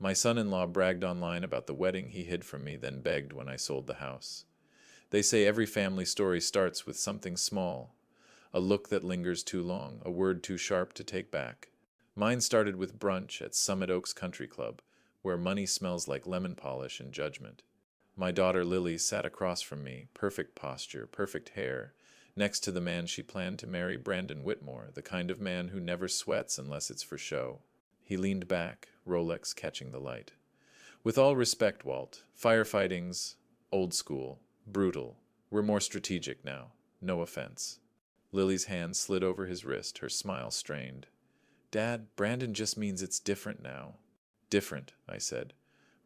My son-in-law bragged online about the wedding he hid from me, then begged when I sold the house. They say every family story starts with something small, a look that lingers too long, a word too sharp to take back. Mine started with brunch at Summit Oaks Country Club, where money smells like lemon polish and judgment. My daughter Lily sat across from me, perfect posture, perfect hair, next to the man she planned to marry, Brandon Whitmore, the kind of man who never sweats unless it's for show. He leaned back, Rolex catching the light. With all respect, Walt, firefighting's old school, brutal. We're more strategic now. No offense. Lily's hand slid over his wrist, her smile strained. Dad, Brandon just means it's different now. Different, I said.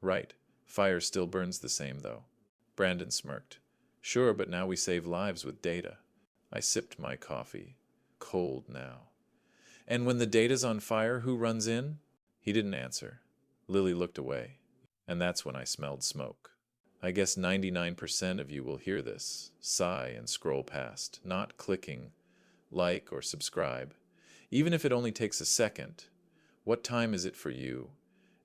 Right. Fire still burns the same, though. Brandon smirked. Sure, but now we save lives with data. I sipped my coffee. Cold now. And when the data's on fire, who runs in? He didn't answer. Lily looked away. And that's when I smelled smoke. I guess 99% of you will hear this, sigh and scroll past, not clicking like or subscribe. Even if it only takes a second, what time is it for you?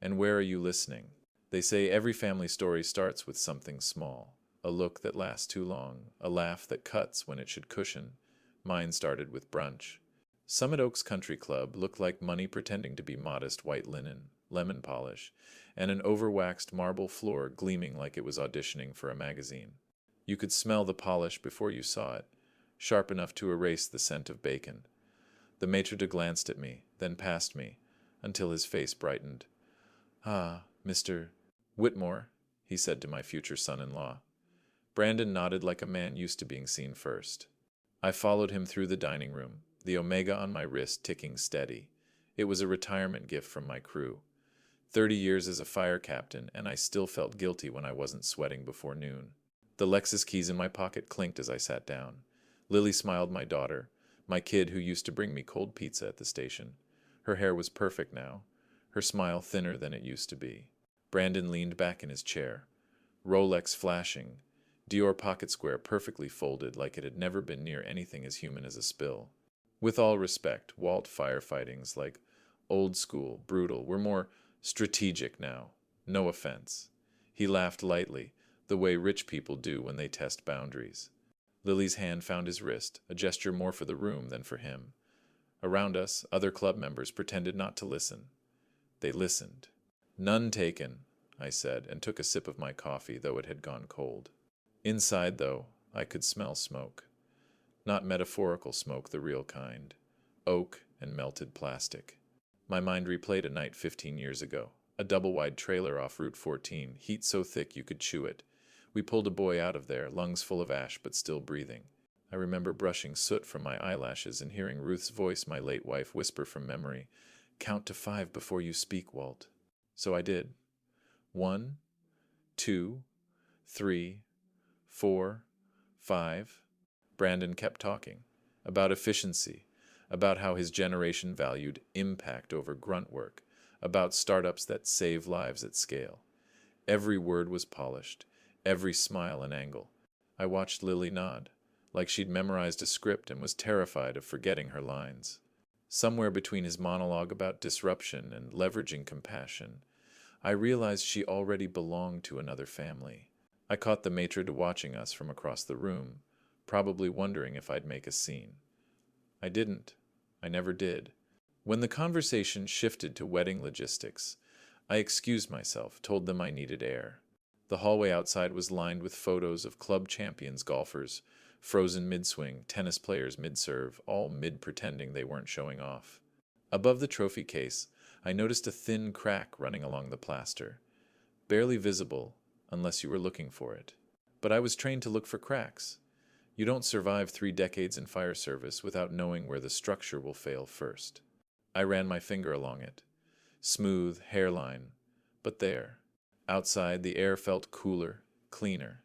And where are you listening? They say every family story starts with something small. A look that lasts too long, a laugh that cuts when it should cushion. Mine started with brunch. Summit Oaks Country Club looked like money pretending to be modest white linen, lemon polish, and an overwaxed marble floor gleaming like it was auditioning for a magazine. You could smell the polish before you saw it, sharp enough to erase the scent of bacon. The maitre d' glanced at me, then past me, until his face brightened. Ah, Mr. Whitmore, he said to my future son-in-law. Brandon nodded like a man used to being seen first. I followed him through the dining room, the omega on my wrist ticking steady. It was a retirement gift from my crew. 30 years as a fire captain, and I still felt guilty when I wasn't sweating before noon. The Lexus keys in my pocket clinked as I sat down. Lily smiled, my daughter, my kid who used to bring me cold pizza at the station. Her hair was perfect now, her smile thinner than it used to be. Brandon leaned back in his chair, Rolex flashing, Dior pocket square perfectly folded like it had never been near anything as human as a spill. With all respect, Walt, firefighting's like old school, brutal. We're more strategic now. No offense. He laughed lightly, the way rich people do when they test boundaries. Lily's hand found his wrist, a gesture more for the room than for him. Around us, other club members pretended not to listen. They listened. None taken, I said, and took a sip of my coffee, though it had gone cold. Inside, though, I could smell smoke. Not metaphorical smoke, the real kind. Oak and melted plastic. My mind replayed a night 15 years ago. A double-wide trailer off Route 14, heat so thick you could chew it. We pulled a boy out of there, lungs full of ash but still breathing. I remember brushing soot from my eyelashes and hearing Ruth's voice, my late wife, whisper from memory, "Count to 5 before you speak, Walt." So I did. 1, 2, 3, 4, 5. Brandon kept talking. About efficiency. About how his generation valued impact over grunt work. About startups that save lives at scale. Every word was polished. Every smile an angle. I watched Lily nod, like she'd memorized a script and was terrified of forgetting her lines. Somewhere between his monologue about disruption and leveraging compassion, I realized she already belonged to another family. I caught the maitre d' watching us from across the room, probably wondering if I'd make a scene. I didn't. I never did. When the conversation shifted to wedding logistics, I excused myself, told them I needed air. The hallway outside was lined with photos of club champions golfers, frozen mid-swing, tennis players mid-serve, all mid-pretending they weren't showing off. Above the trophy case, I noticed a thin crack running along the plaster. Barely visible, unless you were looking for it. But I was trained to look for cracks. You don't survive 3 decades in fire service without knowing where the structure will fail first. I ran my finger along it. Smooth, hairline, but there. Outside, the air felt cooler, cleaner.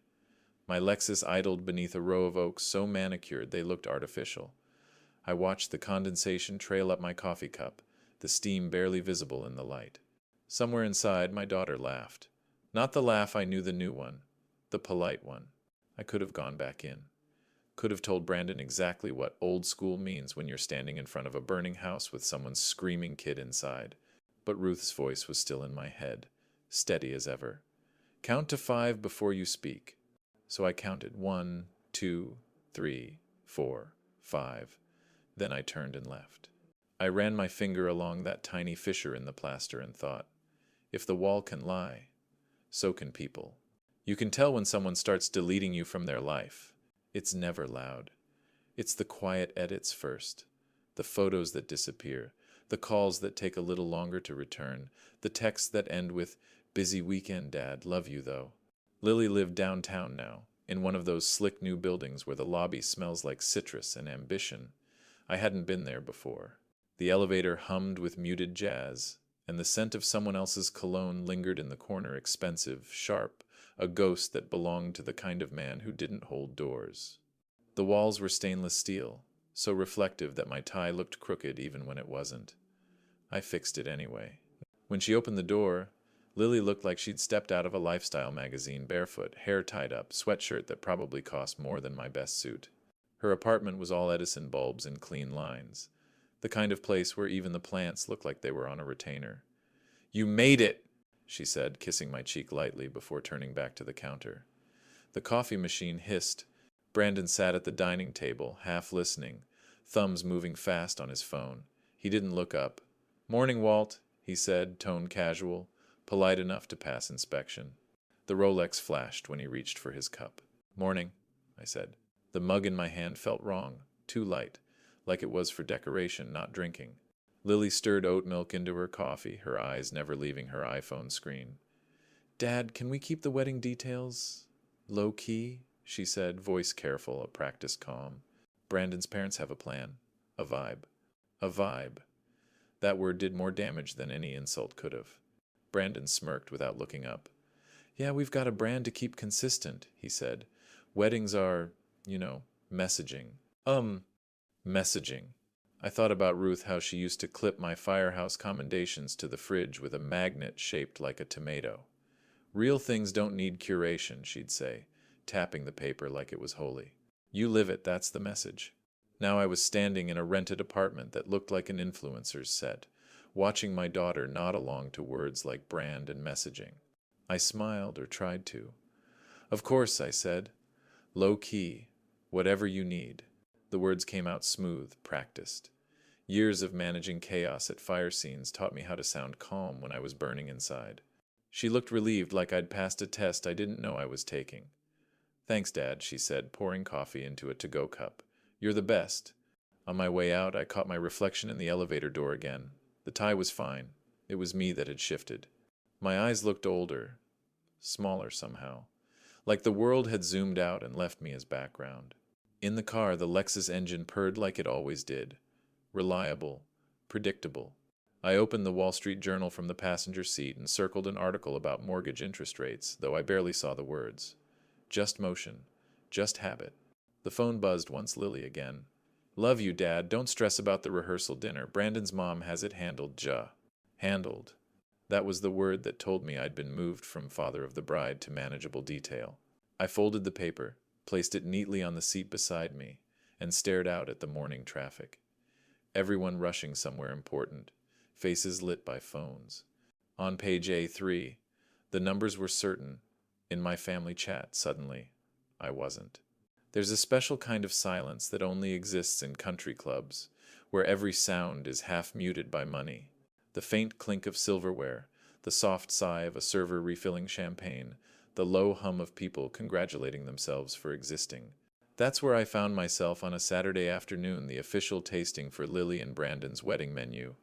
My Lexus idled beneath a row of oaks so manicured they looked artificial. I watched the condensation trail up my coffee cup, the steam barely visible in the light. Somewhere inside, my daughter laughed. Not the laugh I knew, the new one, the polite one. I could have gone back in. Could have told Brandon exactly what old school means when you're standing in front of a burning house with someone's screaming kid inside. But Ruth's voice was still in my head, steady as ever. Count to 5 before you speak. So I counted 1, 2, 3, 4, 5. Then I turned and left. I ran my finger along that tiny fissure in the plaster and thought, if the wall can lie, so can people. You can tell when someone starts deleting you from their life. It's never loud. It's the quiet edits first, the photos that disappear, the calls that take a little longer to return, the texts that end with, busy weekend, Dad, love you though. Lily lived downtown now, in one of those slick new buildings where the lobby smells like citrus and ambition. I hadn't been there before. The elevator hummed with muted jazz, and the scent of someone else's cologne lingered in the corner, expensive, sharp, a ghost that belonged to the kind of man who didn't hold doors. The walls were stainless steel, so reflective that my tie looked crooked even when it wasn't. I fixed it anyway. When she opened the door, Lily looked like she'd stepped out of a lifestyle magazine, barefoot, hair tied up, sweatshirt that probably cost more than my best suit. Her apartment was all Edison bulbs and clean lines, the kind of place where even the plants looked like they were on a retainer. "You made it!" she said, kissing my cheek lightly before turning back to the counter. The coffee machine hissed. Brandon sat at the dining table, half listening, thumbs moving fast on his phone. He didn't look up. "Morning, Walt," he said, tone casual, polite enough to pass inspection. The Rolex flashed when he reached for his cup. "Morning," I said. The mug in my hand felt wrong, too light, like it was for decoration, not drinking. Lily stirred oat milk into her coffee, her eyes never leaving her iPhone screen. "Dad, can we keep the wedding details low-key?" she said, voice careful, a practiced calm. "Brandon's parents have a plan. A vibe." A vibe. That word did more damage than any insult could have. Brandon smirked without looking up. "Yeah, we've got a brand to keep consistent," he said. "Weddings are, messaging." Messaging. I thought about Ruth, how she used to clip my firehouse commendations to the fridge with a magnet shaped like a tomato. "Real things don't need curation," she'd say, tapping the paper like it was holy. "You live it, that's the message." Now I was standing in a rented apartment that looked like an influencer's set, watching my daughter nod along to words like brand and messaging. I smiled, or tried to. "Of course," I said. "Low key. Whatever you need." The words came out smooth, practiced. Years of managing chaos at fire scenes taught me how to sound calm when I was burning inside. She looked relieved, like I'd passed a test I didn't know I was taking. "Thanks, Dad," she said, pouring coffee into a to-go cup. "You're the best." On my way out, I caught my reflection in the elevator door again. The tie was fine. It was me that had shifted. My eyes looked older, smaller somehow, like the world had zoomed out and left me as background. In the car, the Lexus engine purred like it always did. Reliable, predictable. I opened the Wall Street Journal from the passenger seat and circled an article about mortgage interest rates, though I barely saw the words. Just motion. Just habit. The phone buzzed once Lily again. "Love you, Dad. Don't stress about the rehearsal dinner. Brandon's mom has it handled, Ja." Handled. That was the word that told me I'd been moved from father of the bride to manageable detail. I folded the paper, placed it neatly on the seat beside me, and stared out at the morning traffic. Everyone rushing somewhere important, faces lit by phones. On page A3, the numbers were certain. In my family chat, suddenly, I wasn't. There's a special kind of silence that only exists in country clubs, where every sound is half muted by money. The faint clink of silverware, the soft sigh of a server refilling champagne, the low hum of people congratulating themselves for existing. That's where I found myself on a Saturday afternoon, the official tasting for Lily and Brandon's wedding menu.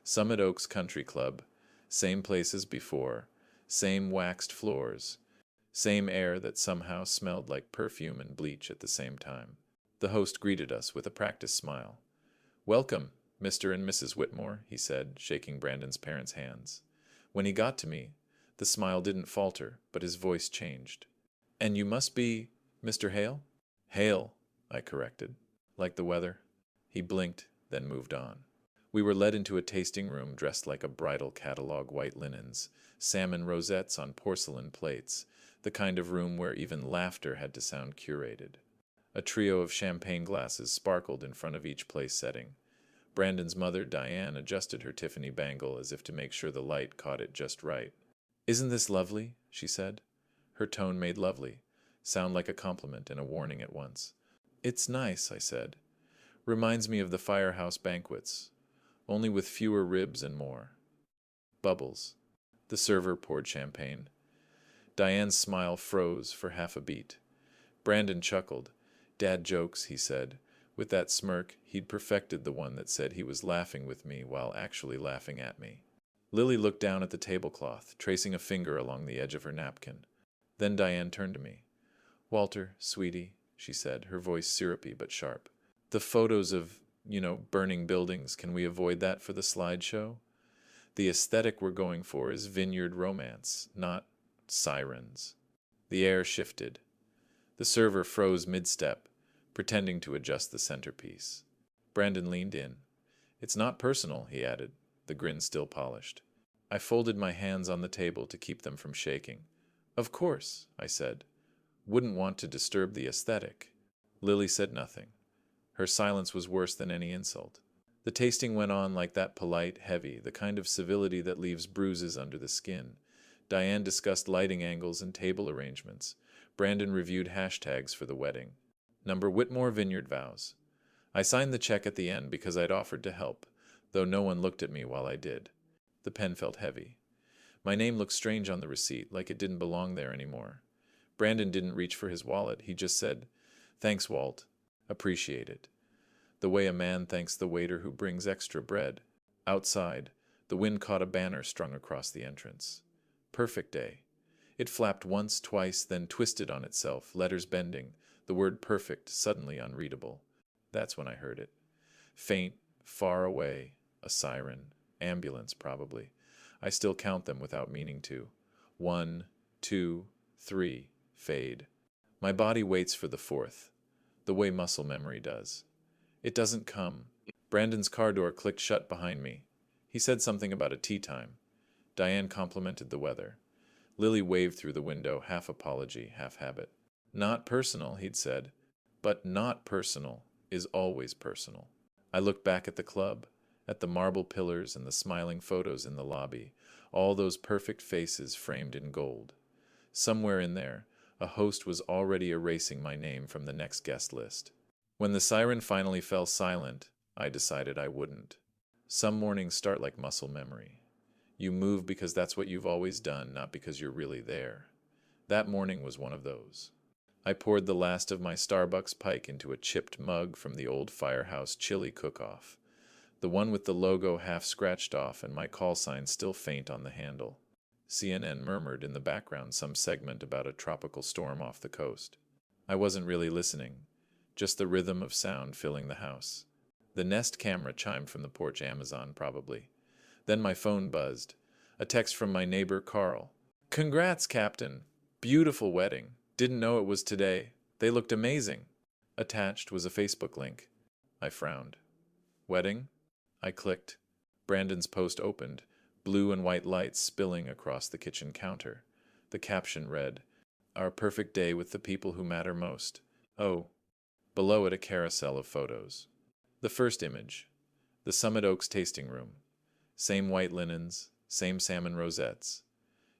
Summit Oaks Country Club, same place as before, same waxed floors, same air that somehow smelled like perfume and bleach at the same time. The host greeted us with a practiced smile. "Welcome, Mr. and Mrs. Whitmore," he said, shaking Brandon's parents' hands. When he got to me, the smile didn't falter, but his voice changed. "And you must be Mr. Hale?" "Hale," I corrected. "Like the weather?" He blinked, then moved on. We were led into a tasting room dressed like a bridal catalog, white linens, salmon rosettes on porcelain plates, the kind of room where even laughter had to sound curated. A trio of champagne glasses sparkled in front of each place setting. Brandon's mother, Diane, adjusted her Tiffany bangle as if to make sure the light caught it just right. "Isn't this lovely?" she said. Her tone made lovely sound like a compliment and a warning at once. "It's nice," I said. "Reminds me of the firehouse banquets, only with fewer ribs and more." Bubbles. The server poured champagne. Diane's smile froze for half a beat. Brandon chuckled. "Dad jokes," he said. With that smirk, he'd perfected the one that said he was laughing with me while actually laughing at me. Lily looked down at the tablecloth, tracing a finger along the edge of her napkin. Then Diane turned to me. "Walter, sweetie," she said, her voice syrupy but sharp. "The photos of, burning buildings, can we avoid that for the slideshow? The aesthetic we're going for is vineyard romance, not sirens." The air shifted. The server froze mid-step, pretending to adjust the centerpiece. Brandon leaned in. "It's not personal," he added, the grin still polished. I folded my hands on the table to keep them from shaking. "Of course," I said. "Wouldn't want to disturb the aesthetic." Lily said nothing. Her silence was worse than any insult. The tasting went on like that, polite, heavy, the kind of civility that leaves bruises under the skin. Diane discussed lighting angles and table arrangements. Brandon reviewed hashtags for the wedding. Number Whitmore vineyard vows. I signed the check at the end because I'd offered to help, though no one looked at me while I did. The pen felt heavy. My name looked strange on the receipt, like it didn't belong there anymore. Brandon didn't reach for his wallet. He just said, "Thanks, Walt. Appreciate it." The way a man thanks the waiter who brings extra bread. Outside, the wind caught a banner strung across the entrance. "Perfect Day." It flapped once, twice, then twisted on itself, letters bending, the word perfect suddenly unreadable. That's when I heard it. Faint, far away, a siren, ambulance probably. I still count them without meaning to. 1, 2, 3, fade. My body waits for the fourth, the way muscle memory does. It doesn't come. Brandon's car door clicked shut behind me. He said something about a tea time. Diane complimented the weather. Lily waved through the window, half apology, half habit. "Not personal," he'd said. But not personal is always personal. I looked back at the club, at the marble pillars and the smiling photos in the lobby, all those perfect faces framed in gold. Somewhere in there, a host was already erasing my name from the next guest list. When the siren finally fell silent, I decided I wouldn't. Some mornings start like muscle memory. You move because that's what you've always done, not because you're really there. That morning was one of those. I poured the last of my Starbucks Pike into a chipped mug from the old firehouse chili cook-off, the one with the logo half scratched off and my call sign still faint on the handle. CNN murmured in the background some segment about a tropical storm off the coast. I wasn't really listening, just the rhythm of sound filling the house. The Nest camera chimed from the porch Amazon, probably. Then my phone buzzed. A text from my neighbor, Carl. "Congrats, Captain. Beautiful wedding. Didn't know it was today. They looked amazing." Attached was a Facebook link. I frowned. "Wedding?" I clicked. Brandon's post opened, blue and white lights spilling across the kitchen counter. The caption read, "Our perfect day with the people who matter most." Oh. Below it a carousel of photos. The first image. The Summit Oaks tasting room. Same white linens, same salmon rosettes.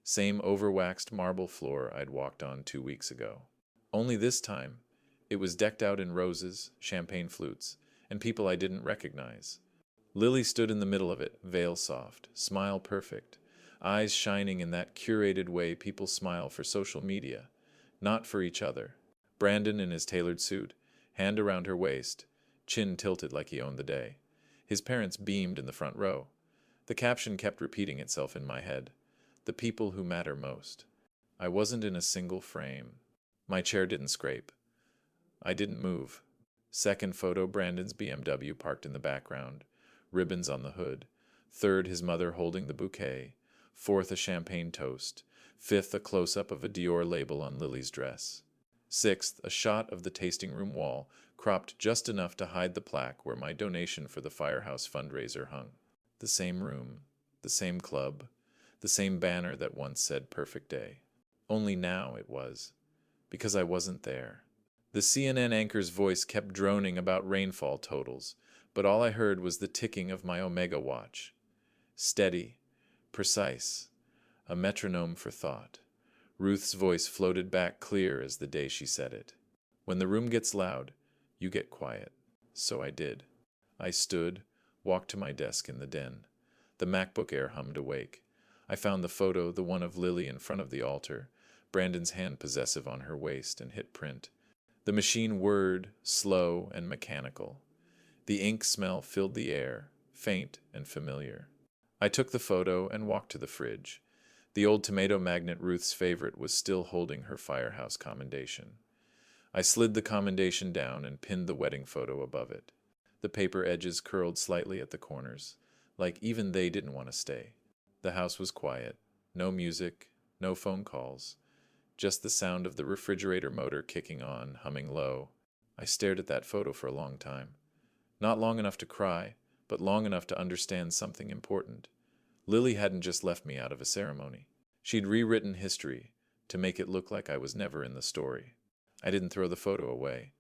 Same overwaxed marble floor I'd walked on 2 weeks ago. Only this time, it was decked out in roses, champagne flutes, and people I didn't recognize. Lily stood in the middle of it, veil soft, smile perfect, eyes shining in that curated way people smile for social media, not for each other. Brandon in his tailored suit, hand around her waist, chin tilted like he owned the day. His parents beamed in the front row. The caption kept repeating itself in my head. The people who matter most. I wasn't in a single frame. My chair didn't scrape. I didn't move. Second photo, Brandon's BMW parked in the background, ribbons on the hood. Third, his mother holding the bouquet. Fourth, a champagne toast. Fifth, a close-up of a Dior label on Lily's dress. Sixth, a shot of the tasting room wall, cropped just enough to hide the plaque where my donation for the firehouse fundraiser hung. The same room, the same club, the same banner that once said perfect day. Only now it was, because I wasn't there. The CNN anchor's voice kept droning about rainfall totals, but all I heard was the ticking of my Omega watch. Steady, precise. a metronome for thought. Ruth's voice floated back clear as the day she said it. When the room gets loud, you get quiet. So I did. I stood, walked to my desk in the den. The MacBook Air hummed awake. I found the photo, the one of Lily in front of the altar, Brandon's hand possessive on her waist, and hit print. The machine whirred, slow and mechanical. The ink smell filled the air, faint and familiar. I took the photo and walked to the fridge. The old tomato magnet, Ruth's favorite, was still holding her firehouse commendation. I slid the commendation down and pinned the wedding photo above it. The paper edges curled slightly at the corners, like even they didn't want to stay. The house was quiet. No music, no phone calls. Just the sound of the refrigerator motor kicking on, humming low. I stared at that photo for a long time. Not long enough to cry, but long enough to understand something important. Lily hadn't just left me out of a ceremony. She'd rewritten history to make it look like I was never in the story. I didn't throw the photo away.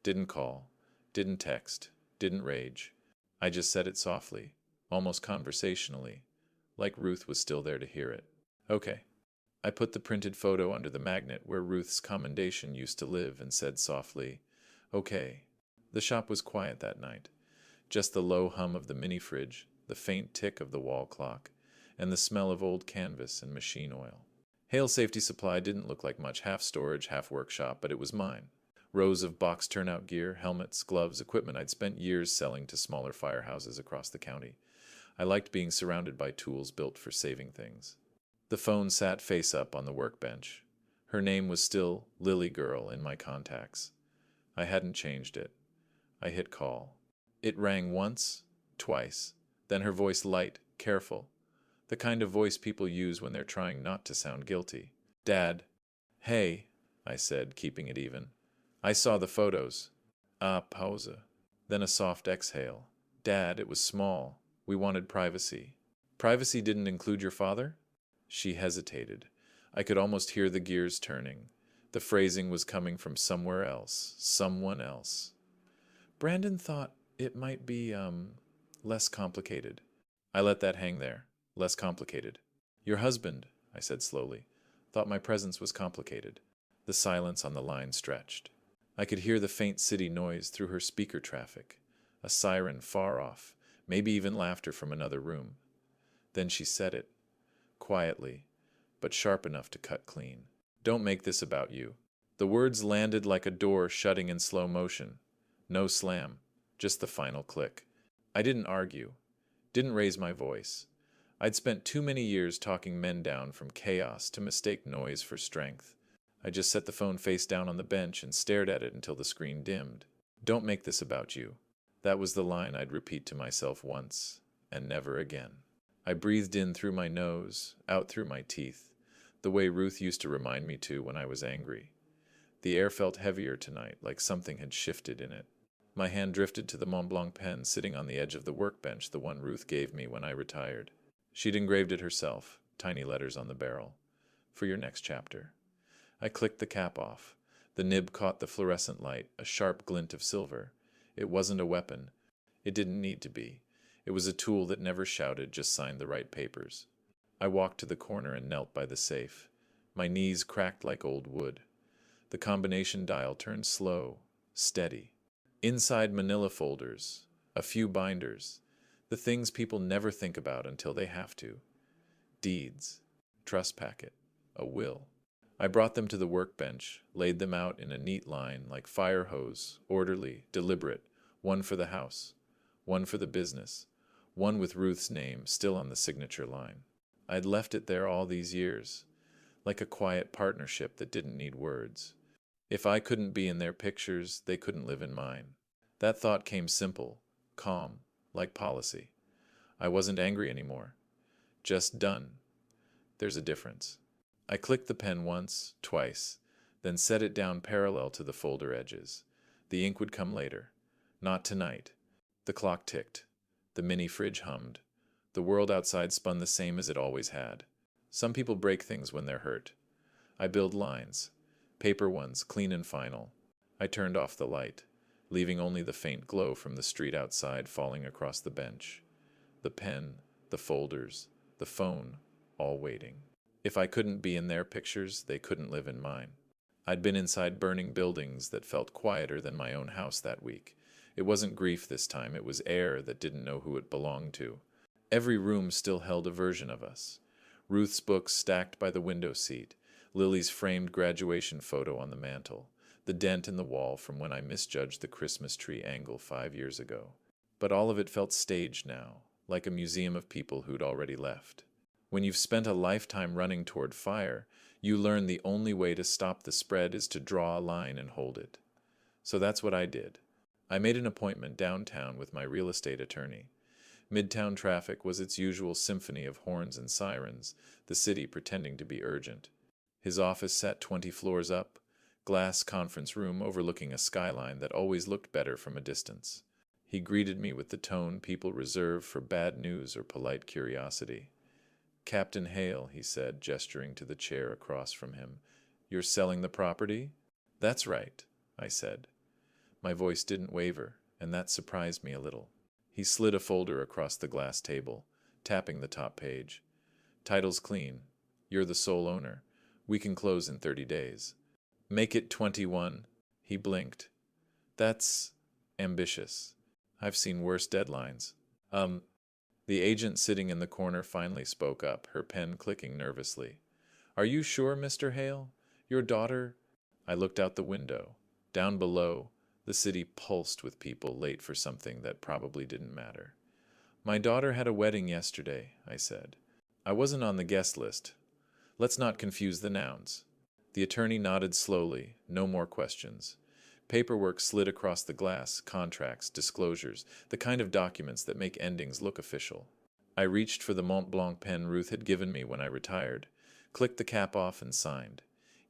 Didn't call. Didn't text. Didn't rage. I just said it softly, almost conversationally, like Ruth was still there to hear it. Okay. I put the printed photo under the magnet where Ruth's commendation used to live and said softly, okay. The shop was quiet that night. Just the low hum of the mini fridge, the faint tick of the wall clock, and the smell of old canvas and machine oil. Hale Safety Supply didn't look like much, half storage, half workshop, but it was mine. Rows of box turnout gear, helmets, gloves, equipment I'd spent years selling to smaller firehouses across the county. I liked being surrounded by tools built for saving things. The phone sat face up on the workbench. Her name was still Lily Girl in my contacts. I hadn't changed it. I hit call. It rang once, twice, then her voice light, careful. The kind of voice people use when they're trying not to sound guilty. Dad. Hey, I said, keeping it even. I saw the photos. Pause. Then a soft exhale. Dad, it was small. We wanted privacy. Privacy didn't include your father? She hesitated. I could almost hear the gears turning. The phrasing was coming from somewhere else, someone else. Brandon thought it might be, less complicated. I let that hang there. Less complicated. Your husband, I said slowly, thought my presence was complicated. The silence on the line stretched. I could hear the faint city noise through her speaker traffic, a siren far off, maybe even laughter from another room. Then she said it, quietly, but sharp enough to cut clean. Don't make this about you. The words landed like a door shutting in slow motion. No slam, just the final click. I didn't argue, didn't raise my voice. I'd spent too many years talking men down from chaos to mistake noise for strength. I just set the phone face down on the bench and stared at it until the screen dimmed. Don't make this about you. That was the line I'd repeat to myself once, and never again. I breathed in through my nose, out through my teeth, the way Ruth used to remind me to when I was angry. The air felt heavier tonight, like something had shifted in it. My hand drifted to the Mont Blanc pen sitting on the edge of the workbench, the one Ruth gave me when I retired. She'd engraved it herself, tiny letters on the barrel. For your next chapter. I clicked the cap off. The nib caught the fluorescent light, a sharp glint of silver. It wasn't a weapon. It didn't need to be. It was a tool that never shouted, just signed the right papers. I walked to the corner and knelt by the safe. My knees cracked like old wood. The combination dial turned slow, steady. Inside manila folders, a few binders, the things people never think about until they have to. Deeds, trust packet, a will. I brought them to the workbench, laid them out in a neat line like fire hose, orderly, deliberate, one for the house, one for the business, one with Ruth's name still on the signature line. I'd left it there all these years, like a quiet partnership that didn't need words. If I couldn't be in their pictures, they couldn't live in mine. That thought came simple, calm, like policy. I wasn't angry anymore. Just done. There's a difference. I clicked the pen once, twice, then set it down parallel to the folder edges. The ink would come later. Not tonight. The clock ticked. The mini fridge hummed. The world outside spun the same as it always had. Some people break things when they're hurt. I build lines. Paper ones, clean and final. I turned off the light, leaving only the faint glow from the street outside falling across the bench. The pen, the folders, the phone, all waiting. If I couldn't be in their pictures, they couldn't live in mine. I'd been inside burning buildings that felt quieter than my own house that week. It wasn't grief this time, it was air that didn't know who it belonged to. Every room still held a version of us. Ruth's books stacked by the window seat, Lily's framed graduation photo on the mantel, the dent in the wall from when I misjudged the Christmas tree angle 5 years ago. But all of it felt staged now, like a museum of people who'd already left. When you've spent a lifetime running toward fire, you learn the only way to stop the spread is to draw a line and hold it. So that's what I did. I made an appointment downtown with my real estate attorney. Midtown traffic was its usual symphony of horns and sirens, the city pretending to be urgent. His office sat 20 floors up, glass conference room overlooking a skyline that always looked better from a distance. He greeted me with the tone people reserve for bad news or polite curiosity. "Captain Hale," he said, gesturing to the chair across from him. "You're selling the property?" "That's right," I said. My voice didn't waver, and that surprised me a little. He slid a folder across the glass table, tapping the top page. "Title's clean. You're the sole owner. We can close in 30 days. Make it 21. He blinked. "That's ambitious. I've seen worse deadlines." The agent sitting in the corner finally spoke up, her pen clicking nervously. "Are you sure, Mr. Hale? Your daughter—" I looked out the window. Down below, the city pulsed with people late for something that probably didn't matter. "My daughter had a wedding yesterday," I said. "I wasn't on the guest list. Let's not confuse the nouns." The attorney nodded slowly, no more questions. Paperwork slid across the glass, contracts, disclosures, the kind of documents that make endings look official. I reached for the Mont Blanc pen Ruth had given me when I retired, clicked the cap off and signed.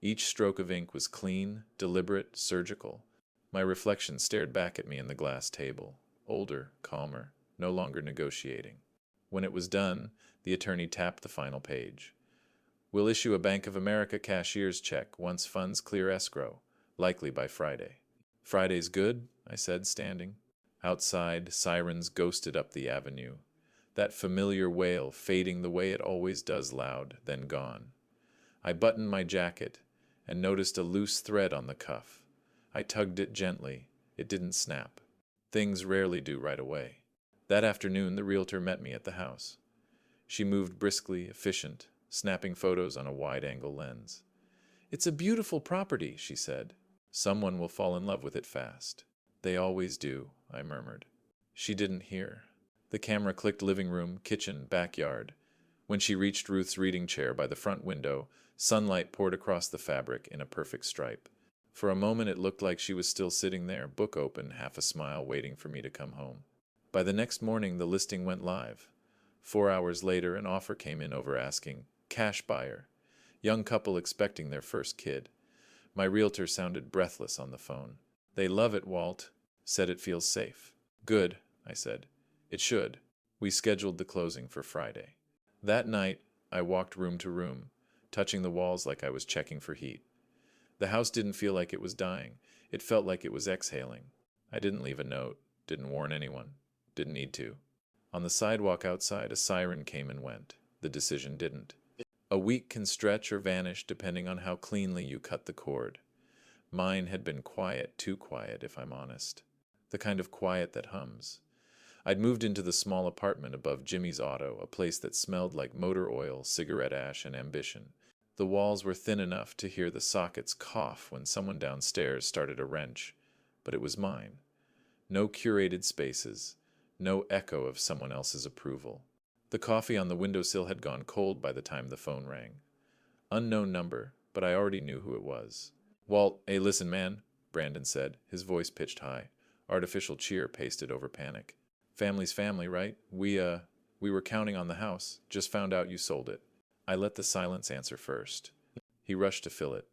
Each stroke of ink was clean, deliberate, surgical. My reflection stared back at me in the glass table, older, calmer, no longer negotiating. When it was done, the attorney tapped the final page. "We'll issue a Bank of America cashier's check once funds clear escrow, likely by Friday." "Friday's good," I said, standing. Outside, sirens ghosted up the avenue. That familiar wail fading the way it always does loud, then gone. I buttoned my jacket and noticed a loose thread on the cuff. I tugged it gently. It didn't snap. Things rarely do right away. That afternoon, the realtor met me at the house. She moved briskly, efficient, snapping photos on a wide-angle lens. "It's a beautiful property," she said. "Someone will fall in love with it fast." "They always do," I murmured. She didn't hear. The camera clicked living room, kitchen, backyard. When she reached Ruth's reading chair by the front window, sunlight poured across the fabric in a perfect stripe. For a moment it looked like she was still sitting there, book open, half a smile, waiting for me to come home. By the next morning the listing went live. 4 hours later an offer came in over asking. Cash buyer. Young couple expecting their first kid. My realtor sounded breathless on the phone. "They love it, Walt. Said it feels safe." "Good," I said. "It should." We scheduled the closing for Friday. That night, I walked room to room, touching the walls like I was checking for heat. The house didn't feel like it was dying. It felt like it was exhaling. I didn't leave a note, didn't warn anyone, didn't need to. On the sidewalk outside, a siren came and went. The decision didn't. A week can stretch or vanish depending on how cleanly you cut the cord. Mine had been quiet, too quiet, if I'm honest. The kind of quiet that hums. I'd moved into the small apartment above Jimmy's Auto, a place that smelled like motor oil, cigarette ash, and ambition. The walls were thin enough to hear the sockets cough when someone downstairs started a wrench, but it was mine. No curated spaces, no echo of someone else's approval. The coffee on the windowsill had gone cold by the time the phone rang. Unknown number, but I already knew who it was. "Walt, hey, listen, man," Brandon said, his voice pitched high. Artificial cheer pasted over panic. "Family's family, right? We were counting on the house. Just found out you sold it." I let the silence answer first. He rushed to fill it.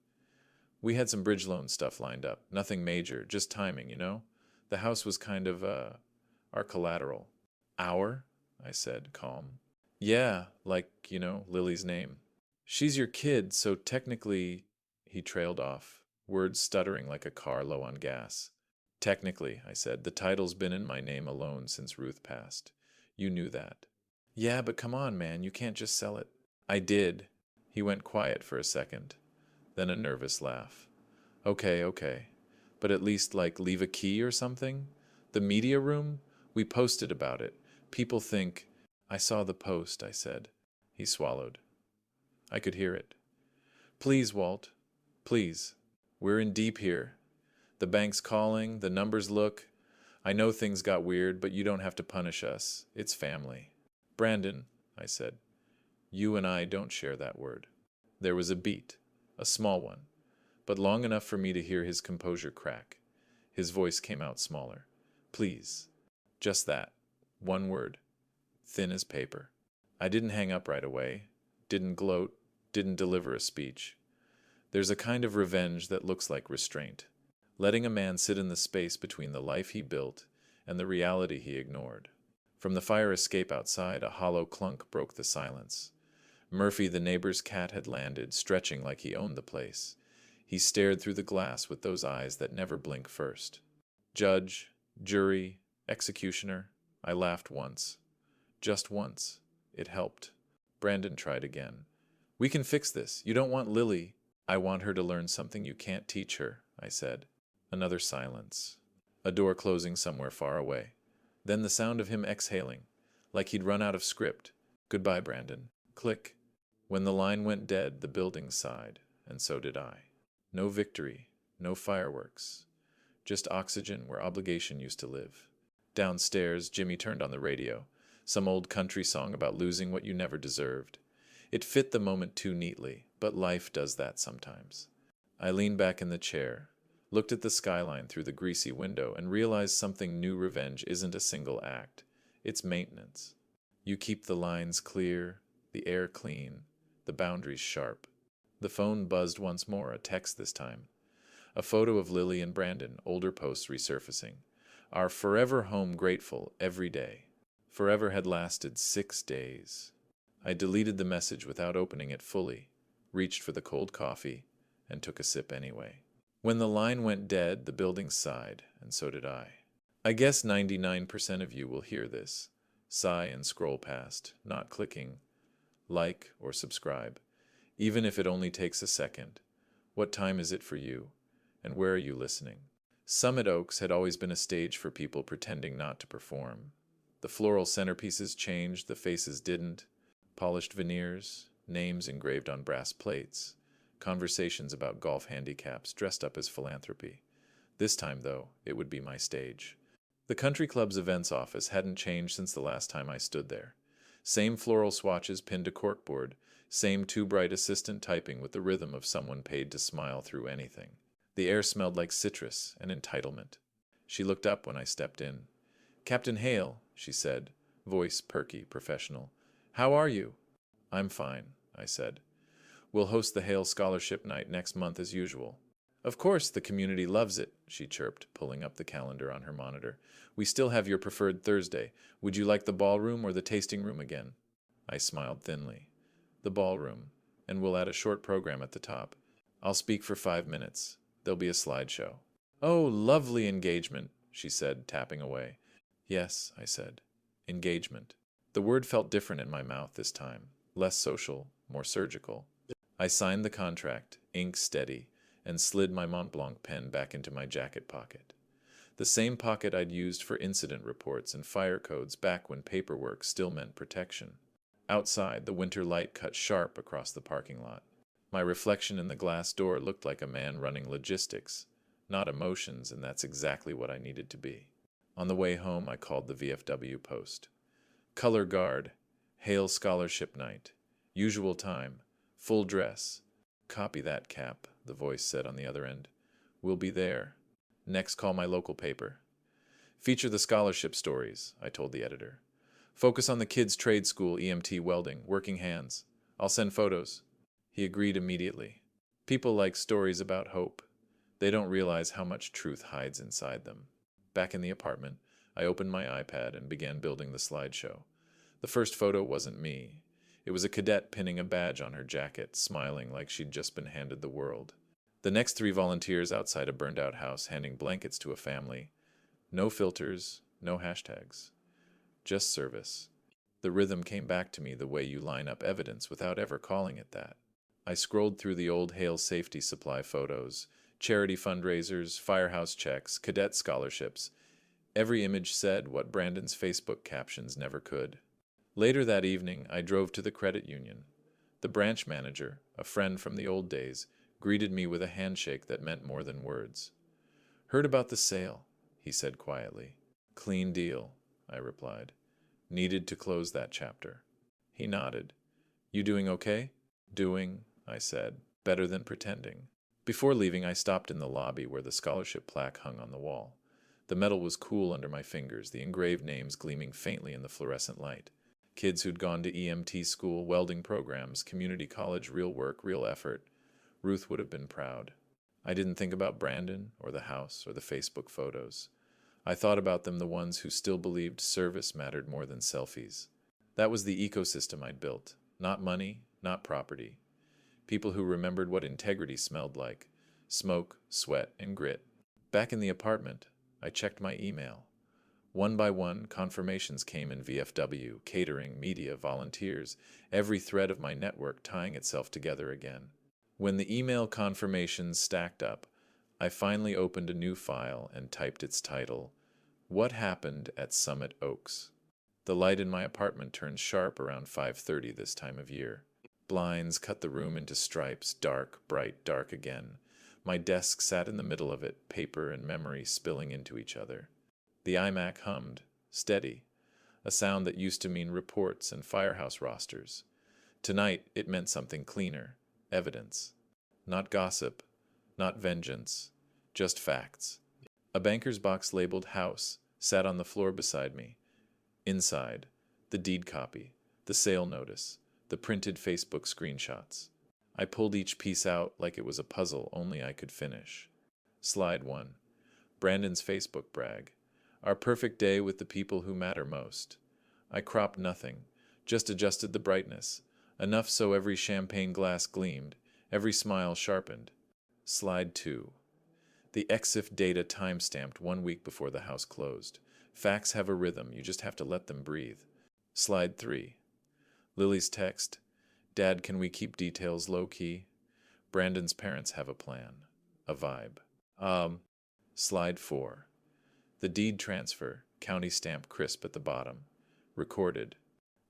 "We had some bridge loan stuff lined up. Nothing major, just timing, you know? The house was kind of, our collateral." "Our?" I said, calm. "Yeah, like, Lily's name." "She's your kid, so technically—" He trailed off, words stuttering like a car low on gas. "Technically," I said, "the title's been in my name alone since Ruth passed. You knew that." "Yeah, but come on, man, you can't just sell it." "I did." He went quiet for a second, then a nervous laugh. Okay, okay. But at least, like, leave a key or something? The media room? We posted about it. People think... I saw the post, I said. He swallowed. I could hear it. Please, Walt. Please. We're in deep here. The bank's calling, the numbers look... I know things got weird, but you don't have to punish us. It's family. Brandon, I said. You and I don't share that word. There was a beat, a small one, but long enough for me to hear his composure crack. His voice came out smaller. Please. Just that. One word. Thin as paper. I didn't hang up right away. Didn't gloat. Didn't deliver a speech. There's a kind of revenge that looks like restraint. Letting a man sit in the space between the life he built and the reality he ignored. From the fire escape outside, a hollow clunk broke the silence. Murphy, the neighbor's cat, had landed, stretching like he owned the place. He stared through the glass with those eyes that never blink first. Judge, jury, executioner, I laughed once. Just once. It helped. Brandon tried again. We can fix this. You don't want Lily. I want her to learn something you can't teach her, I said. Another silence. A door closing somewhere far away. Then the sound of him exhaling, like he'd run out of script. Goodbye, Brandon. Click. When the line went dead, the building sighed, and so did I. No victory, no fireworks. Just oxygen where obligation used to live. Downstairs, Jimmy turned on the radio. Some old country song about losing what you never deserved. It fit the moment too neatly, but life does that sometimes. I leaned back in the chair, looked at the skyline through the greasy window, and realized something new. Revenge isn't a single act. It's maintenance. You keep the lines clear, the air clean, the boundaries sharp. The phone buzzed once more, a text this time. A photo of Lily and Brandon, older posts resurfacing. Our forever home grateful every day. Forever had lasted 6 days. I deleted the message without opening it fully, reached for the cold coffee, and took a sip anyway. When the line went dead, the building sighed, and so did I. I guess 99% of you will hear this, sigh and scroll past, not clicking like or subscribe, even if it only takes a second. What time is it for you, and where are you listening? Summit Oaks had always been a stage for people pretending not to perform. The floral centerpieces changed, the faces didn't. Polished veneers, names engraved on brass plates, conversations about golf handicaps dressed up as philanthropy. This time, though, it would be my stage. The country club's events office hadn't changed since the last time I stood there. Same floral swatches pinned to corkboard, same too bright assistant typing with the rhythm of someone paid to smile through anything. The air smelled like citrus and entitlement. She looked up when I stepped in. Captain Hale, she said, voice perky, professional. How are you? I'm fine, I said. We'll host the Hale Scholarship Night next month as usual. Of course, the community loves it, she chirped, pulling up the calendar on her monitor. We still have your preferred Thursday. Would you like the ballroom or the tasting room again? I smiled thinly. The ballroom, and we'll add a short program at the top. I'll speak for 5 minutes. There'll be a slideshow. Oh, lovely engagement, she said, tapping away. Yes, I said. Engagement. The word felt different in my mouth this time, less social, more surgical. I signed the contract, ink steady, and slid my Mont Blanc pen back into my jacket pocket. The same pocket I'd used for incident reports and fire codes back when paperwork still meant protection. Outside, the winter light cut sharp across the parking lot. My reflection in the glass door looked like a man running logistics, not emotions, and that's exactly what I needed to be. On the way home, I called the VFW post. Color guard, Hale Scholarship Night, usual time, full dress. Copy that, Cap, the voice said on the other end. We'll be there. Next, call my local paper. Feature the scholarship stories, I told the editor. Focus on the kids' trade school, EMT welding, working hands. I'll send photos. He agreed immediately. People like stories about hope. They don't realize how much truth hides inside them. Back in the apartment, I opened my iPad and began building the slideshow. The first photo wasn't me. It was a cadet pinning a badge on her jacket, smiling like she'd just been handed the world. The next 3 volunteers outside a burned-out house handing blankets to a family. No filters, no hashtags. Just service. The rhythm came back to me the way you line up evidence without ever calling it that. I scrolled through the old Hale safety supply photos, charity fundraisers, firehouse checks, cadet scholarships. Every image said what Brandon's Facebook captions never could. Later that evening, I drove to the credit union. The branch manager, a friend from the old days, greeted me with a handshake that meant more than words. "Heard about the sale," he said quietly. "Clean deal," I replied. "Needed to close that chapter." He nodded. "You doing okay?" "Doing," I said, "better than pretending." Before leaving, I stopped in the lobby where the scholarship plaque hung on the wall. The metal was cool under my fingers, the engraved names gleaming faintly in the fluorescent light. Kids who'd gone to EMT school, welding programs, community college, real work, real effort. Ruth would have been proud. I didn't think about Brandon or the house or the Facebook photos. I thought about them, the ones who still believed service mattered more than selfies. That was the ecosystem I'd built. Not money, not property. People who remembered what integrity smelled like. Smoke, sweat, and grit. Back in the apartment, I checked my email. One by one, confirmations came in VFW, catering, media, volunteers, every thread of my network tying itself together again. When the email confirmations stacked up, I finally opened a new file and typed its title, "What Happened at Summit Oaks?" The light in my apartment turns sharp around 5:30 this time of year. Blinds cut the room into stripes, dark, bright, dark again. My desk sat in the middle of it, paper and memory spilling into each other. The iMac hummed, steady, a sound that used to mean reports and firehouse rosters. Tonight, it meant something cleaner, evidence. Not gossip, not vengeance, just facts. A banker's box labeled house sat on the floor beside me. Inside, the deed copy, the sale notice, the printed Facebook screenshots. I pulled each piece out like it was a puzzle only I could finish. Slide 1. Brandon's Facebook brag. Our perfect day with the people who matter most. I cropped nothing, just adjusted the brightness, enough so every champagne glass gleamed, every smile sharpened. Slide 2. The EXIF data time-stamped 1 week before the house closed. Facts have a rhythm, you just have to let them breathe. Slide 3. Lily's text, "Dad, can we keep details low-key?" Brandon's parents have a plan, a vibe. Slide 4. The deed transfer, county stamp crisp at the bottom. Recorded.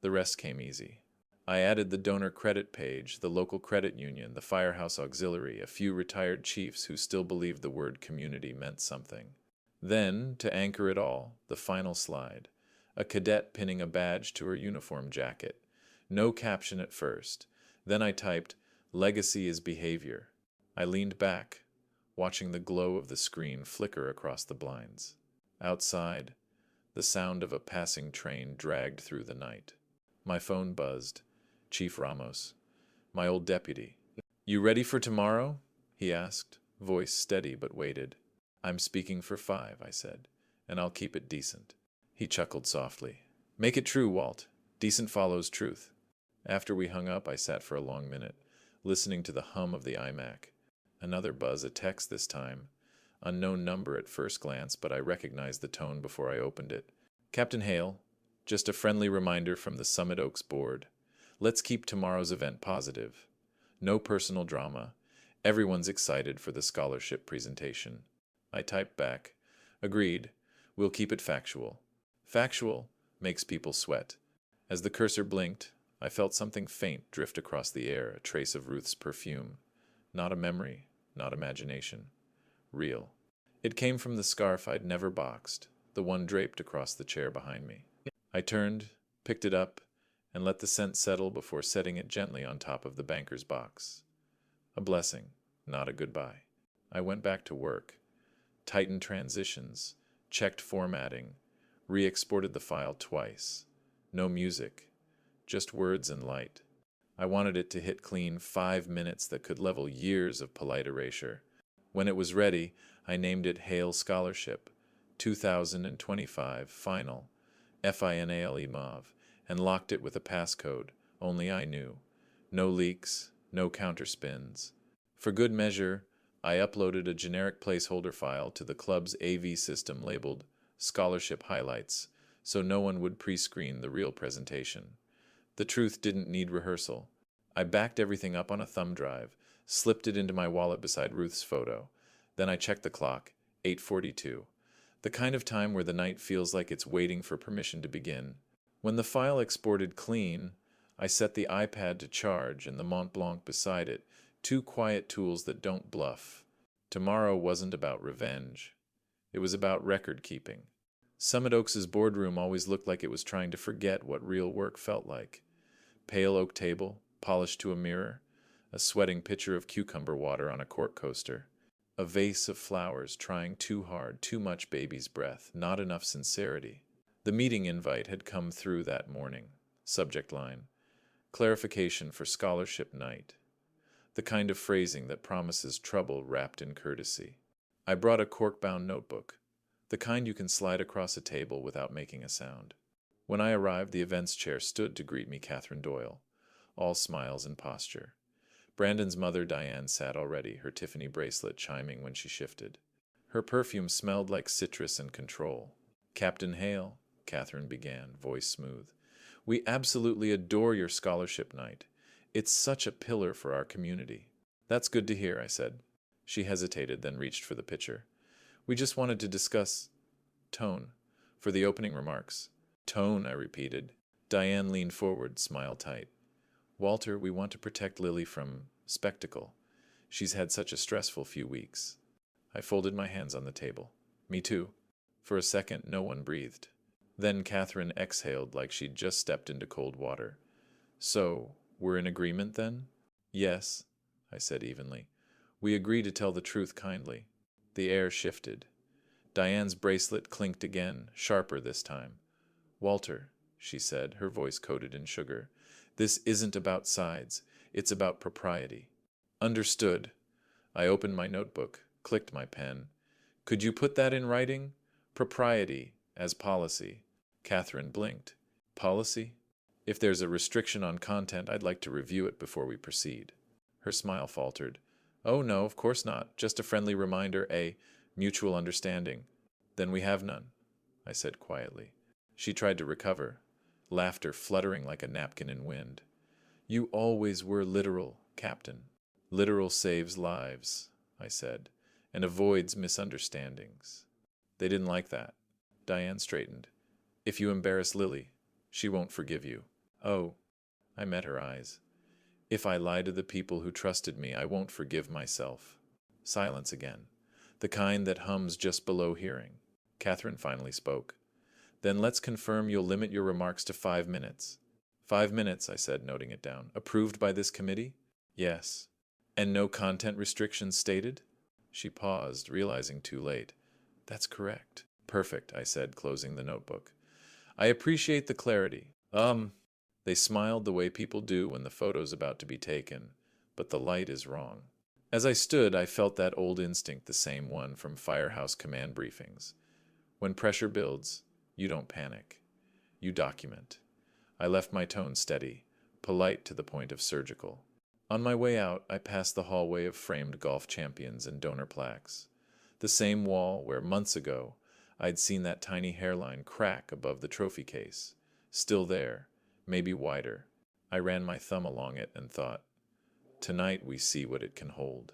The rest came easy. I added the donor credit page, the local credit union, the firehouse auxiliary, a few retired chiefs who still believed the word community meant something. Then, to anchor it all, the final slide. A cadet pinning a badge to her uniform jacket. No caption at first. Then I typed, "Legacy is behavior." I leaned back, watching the glow of the screen flicker across the blinds. Outside, the sound of a passing train dragged through the night. My phone buzzed. Chief Ramos, my old deputy. "You ready for tomorrow?" he asked, voice steady but weighted. "I'm speaking for 5, I said, "and I'll keep it decent." He chuckled softly. "Make it true, Walt. Decent follows truth." After we hung up, I sat for a long minute, listening to the hum of the iMac. Another buzz, a text this time. Unknown number at first glance, but I recognized the tone before I opened it. "Captain Hale, just a friendly reminder from the Summit Oaks board. Let's keep tomorrow's event positive. No personal drama. Everyone's excited for the scholarship presentation." I typed back, "Agreed. We'll keep it factual." Factual makes people sweat. As the cursor blinked, I felt something faint drift across the air, a trace of Ruth's perfume. Not a memory, not imagination. Real. It came from the scarf I'd never boxed, the one draped across the chair behind me. I turned, picked it up, and let the scent settle before setting it gently on top of the banker's box. A blessing, not a goodbye. I went back to work, tightened transitions, checked formatting, re-exported the file twice. No music, just words and light. I wanted it to hit clean 5 minutes that could level years of polite erasure. When it was ready, I named it Hale Scholarship, 2025 Final, FINALE Mauve, and locked it with a passcode only I knew. No leaks, no counterspins. For good measure, I uploaded a generic placeholder file to the club's AV system labeled Scholarship Highlights, so no one would pre-screen the real presentation. The truth didn't need rehearsal. I backed everything up on a thumb drive, slipped it into my wallet beside Ruth's photo. Then I checked the clock, 8:42. The kind of time where the night feels like it's waiting for permission to begin. When the file exported clean, I set the iPad to charge and the Mont Blanc beside it, two quiet tools that don't bluff. Tomorrow wasn't about revenge. It was about record keeping. Summit Oaks' boardroom always looked like it was trying to forget what real work felt like. Pale oak table, polished to a mirror, a sweating pitcher of cucumber water on a cork coaster, a vase of flowers trying too hard, too much baby's breath, not enough sincerity. The meeting invite had come through that morning. Subject line: clarification for scholarship night. The kind of phrasing that promises trouble wrapped in courtesy. I brought a cork-bound notebook, the kind you can slide across a table without making a sound. When I arrived, the events chair stood to greet me, Catherine Doyle, all smiles and posture. Brandon's mother, Diane, sat already, her Tiffany bracelet chiming when she shifted. Her perfume smelled like citrus and control. Captain Hale, Catherine began, voice smooth. We absolutely adore your scholarship night. It's such a pillar for our community. That's good to hear, I said. She hesitated, then reached for the pitcher. We just wanted to discuss tone for the opening remarks. Tone, I repeated. Diane leaned forward, smile tight. Walter, we want to protect Lily from spectacle. She's had such a stressful few weeks. I folded my hands on the table. Me too. For a second, no one breathed. Then Catherine exhaled like she'd just stepped into cold water. So, we're in agreement then? Yes, I said evenly. We agree to tell the truth kindly. The air shifted. Diane's bracelet clinked again, sharper this time. Walter, she said, her voice coated in sugar, this isn't about sides. It's about propriety. Understood. I opened my notebook, clicked my pen. Could you put that in writing? Propriety as policy. Catherine blinked. Policy? If there's a restriction on content, I'd like to review it before we proceed. Her smile faltered. Oh, no, of course not. Just a friendly reminder, a mutual understanding. Then we have none, I said quietly. She tried to recover, laughter fluttering like a napkin in wind. You always were literal, Captain. Literal saves lives, I said, and avoids misunderstandings. They didn't like that. Diane straightened. If you embarrass Lily, she won't forgive you. Oh, I met her eyes. If I lie to the people who trusted me, I won't forgive myself. Silence again, the kind that hums just below hearing. Catherine finally spoke. Then let's confirm you'll limit your remarks to 5 minutes. 5 minutes, I said, noting it down. Approved by this committee? Yes. And no content restrictions stated? She paused, realizing too late. That's correct. Perfect, I said, closing the notebook. I appreciate the clarity. They smiled the way people do when the photo's about to be taken, but the light is wrong. As I stood, I felt that old instinct, the same one from firehouse command briefings. When pressure builds, you don't panic. You document. I left my tone steady, polite to the point of surgical. On my way out, I passed the hallway of framed golf champions and donor plaques. The same wall where, months ago, I'd seen that tiny hairline crack above the trophy case. Still there, maybe wider. I ran my thumb along it and thought, tonight we see what it can hold.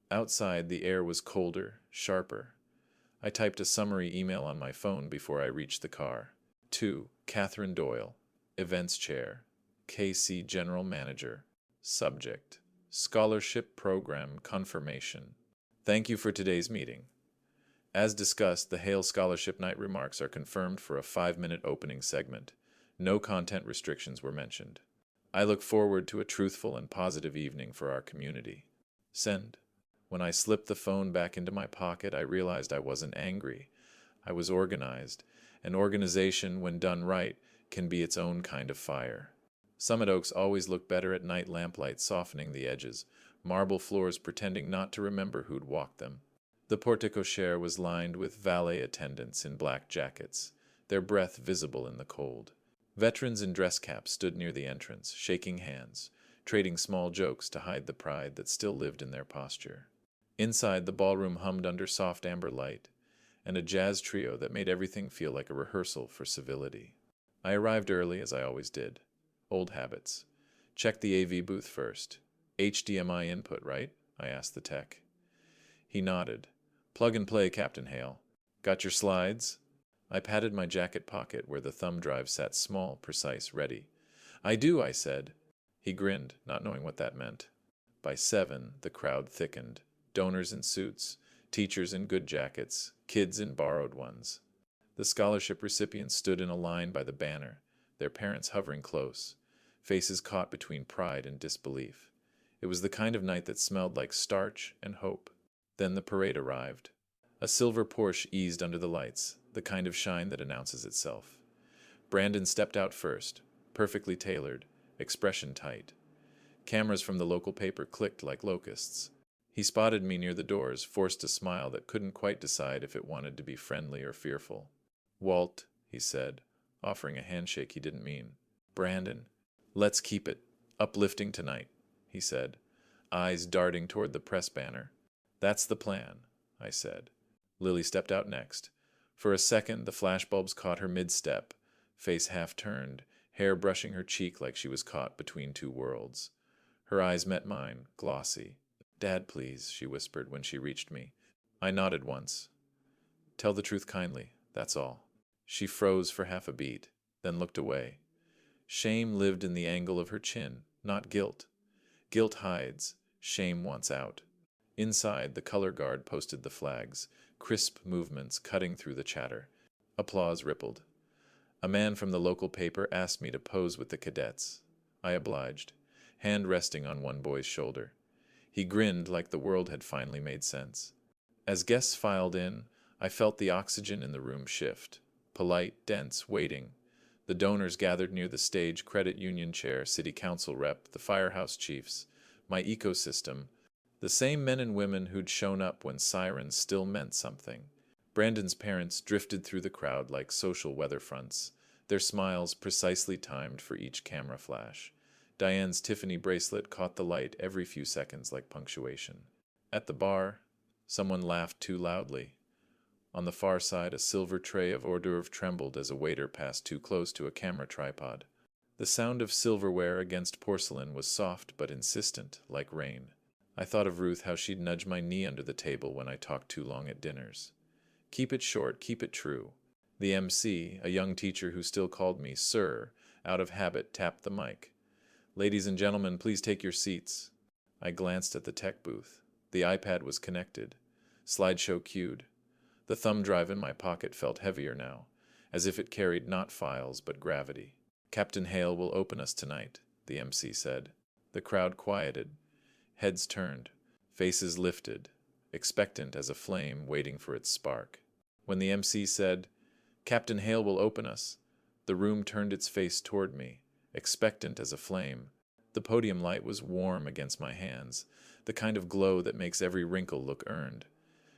Outside, the air was colder, sharper. I typed a summary email on my phone before I reached the car. To Catherine Doyle, Events Chair, KC General Manager. Subject: Scholarship Program Confirmation. Thank you for today's meeting. As discussed, the Hale Scholarship Night remarks are confirmed for a 5-minute opening segment. No content restrictions were mentioned. I look forward to a truthful and positive evening for our community. Send. When I slipped the phone back into my pocket, I realized I wasn't angry. I was organized. An organization, when done right, can be its own kind of fire. Summit Oaks always look better at night, lamplight softening the edges, marble floors pretending not to remember who'd walked them. The porte cochere was lined with valet attendants in black jackets, their breath visible in the cold. Veterans in dress caps stood near the entrance, shaking hands, trading small jokes to hide the pride that still lived in their posture. Inside, the ballroom hummed under soft amber light, and a jazz trio that made everything feel like a rehearsal for civility. I arrived early, as I always did. Old habits. Check the AV booth first. HDMI input, right? I asked the tech. He nodded. Plug and play, Captain Hale. Got your slides? I patted my jacket pocket where the thumb drive sat small, precise, ready. I do, I said. He grinned, not knowing what that meant. By 7, the crowd thickened. Donors in suits, teachers in good jackets, kids in borrowed ones. The scholarship recipients stood in a line by the banner, their parents hovering close, faces caught between pride and disbelief. It was the kind of night that smelled like starch and hope. Then the parade arrived. A silver Porsche eased under the lights, the kind of shine that announces itself. Brandon stepped out first, perfectly tailored, expression tight. Cameras from the local paper clicked like locusts. He spotted me near the doors, forced a smile that couldn't quite decide if it wanted to be friendly or fearful. Walt, he said, offering a handshake he didn't mean. Brandon, let's keep it uplifting tonight, he said, eyes darting toward the press banner. That's the plan, I said. Lily stepped out next. For a second, the flashbulbs caught her mid-step, face half turned, hair brushing her cheek like she was caught between two worlds. Her eyes met mine, glossy. Dad, please, she whispered when she reached me. I nodded once. Tell the truth kindly, that's all. She froze for half a beat, then looked away. Shame lived in the angle of her chin, not guilt. Guilt hides, shame wants out. Inside, the color guard posted the flags, crisp movements cutting through the chatter. Applause rippled. A man from the local paper asked me to pose with the cadets. I obliged, hand resting on one boy's shoulder. He grinned like the world had finally made sense. As guests filed in, I felt the oxygen in the room shift. Polite, dense, waiting. The donors gathered near the stage credit union chair, city council rep, the firehouse chiefs, my ecosystem, the same men and women who'd shown up when sirens still meant something. Brandon's parents drifted through the crowd like social weather fronts, their smiles precisely timed for each camera flash. Diane's Tiffany bracelet caught the light every few seconds like punctuation. At the bar, someone laughed too loudly. On the far side, a silver tray of hors d'oeuvre trembled as a waiter passed too close to a camera tripod. The sound of silverware against porcelain was soft but insistent, like rain. I thought of Ruth, how she'd nudge my knee under the table when I talked too long at dinners. Keep it short, keep it true. The MC, a young teacher who still called me Sir, out of habit, tapped the mic. Ladies and gentlemen, please take your seats. I glanced at the tech booth. The iPad was connected. Slideshow queued. The thumb drive in my pocket felt heavier now, as if it carried not files but gravity. Captain Hale will open us tonight, the MC said. The crowd quieted. Heads turned, faces lifted, expectant as a flame waiting for its spark. When the MC said, Captain Hale will open us, the room turned its face toward me, expectant as a flame. The podium light was warm against my hands, the kind of glow that makes every wrinkle look earned.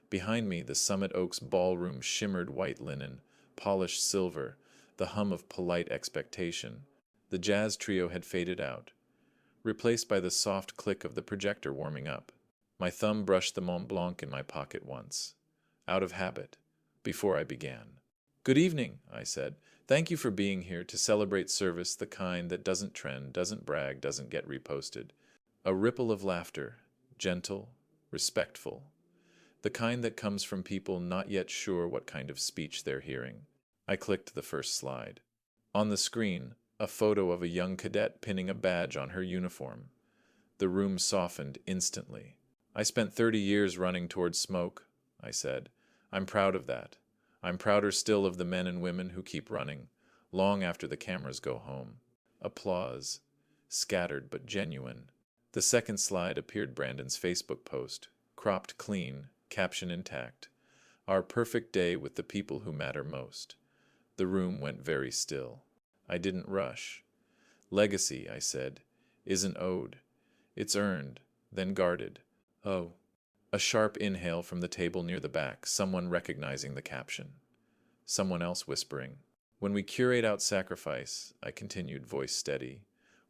Behind me, the Summit Oaks ballroom shimmered white linen, polished silver, the hum of polite expectation. The jazz trio had faded out, replaced by the soft click of the projector warming up. My thumb brushed the Mont Blanc in my pocket once, out of habit, before I began. Good evening, I said. Thank you for being here to celebrate service, the kind that doesn't trend, doesn't brag, doesn't get reposted. A ripple of laughter, gentle, respectful. The kind that comes from people not yet sure what kind of speech they're hearing. I clicked the first slide. On the screen, a photo of a young cadet pinning a badge on her uniform. The room softened instantly. I spent 30 years running towards smoke, I said. I'm proud of that. I'm prouder still of the men and women who keep running, long after the cameras go home. Applause, scattered but genuine. The second slide appeared Brandon's Facebook post, cropped clean, caption intact. Our perfect day with the people who matter most. The room went very still. I didn't rush. Legacy, I said, isn't owed. It's earned, then guarded. Oh. A sharp inhale from the table near the back, someone recognizing the caption. Someone else whispering. When we curate out sacrifice, I continued, voice steady,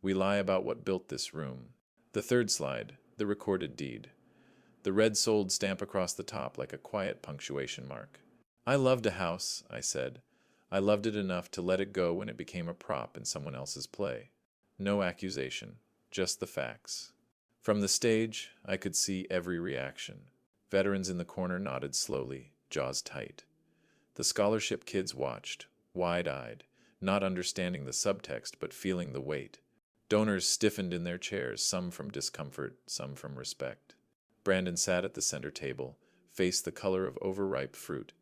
we lie about what built this room. The third slide, the recorded deed. The red sold stamp across the top like a quiet punctuation mark. I loved a house, I said. I loved it enough to let it go when it became a prop in someone else's play. No accusation, just the facts. From the stage, I could see every reaction. Veterans in the corner nodded slowly, jaws tight. The scholarship kids watched, wide-eyed, not understanding the subtext but feeling the weight. Donors stiffened in their chairs, some from discomfort, some from respect. Brandon sat at the center table, face the color of overripe fruit.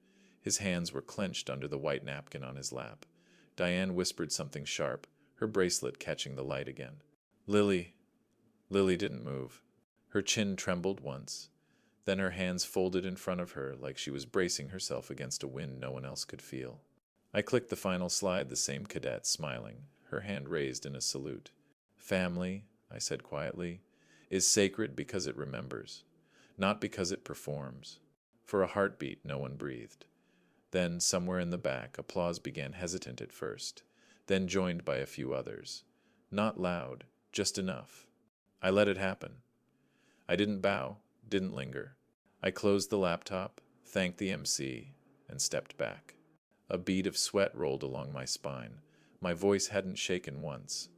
His hands were clenched under the white napkin on his lap. Diane whispered something sharp, her bracelet catching the light again. Lily. Lily didn't move. Her chin trembled once. Then her hands folded in front of her like she was bracing herself against a wind no one else could feel. I clicked the final slide, the same cadet, smiling, her hand raised in a salute. Family, I said quietly, is sacred because it remembers, not because it performs. For a heartbeat, no one breathed. Then, somewhere in the back, applause began, hesitant at first, then joined by a few others. Not loud, just enough. I let it happen. I didn't bow, didn't linger. I closed the laptop, thanked the MC, and stepped back. A bead of sweat rolled along my spine. My voice hadn't shaken once.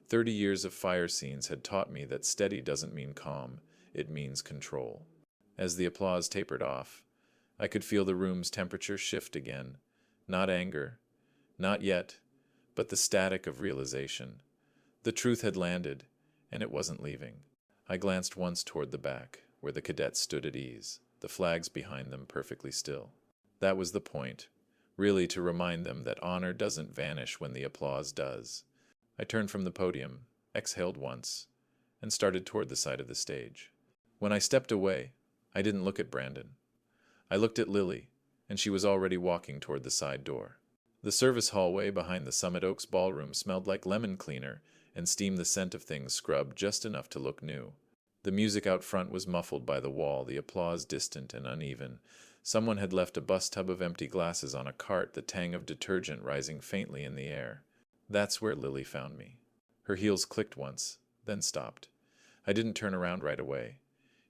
30 years of fire scenes had taught me that steady doesn't mean calm, it means control. As the applause tapered off, I could feel the room's temperature shift again. Not anger, not yet, but the static of realization. The truth had landed, and it wasn't leaving. I glanced once toward the back, where the cadets stood at ease, the flags behind them perfectly still. That was the point, really to remind them that honor doesn't vanish when the applause does. I turned from the podium, exhaled once, and started toward the side of the stage. When I stepped away, I didn't look at Brandon. I looked at Lily, and she was already walking toward the side door. The service hallway behind the Summit Oaks ballroom smelled like lemon cleaner and steamed the scent of things scrubbed just enough to look new. The music out front was muffled by the wall, the applause distant and uneven. Someone had left a bus tub of empty glasses on a cart, the tang of detergent rising faintly in the air. That's where Lily found me. Her heels clicked once, then stopped. I didn't turn around right away.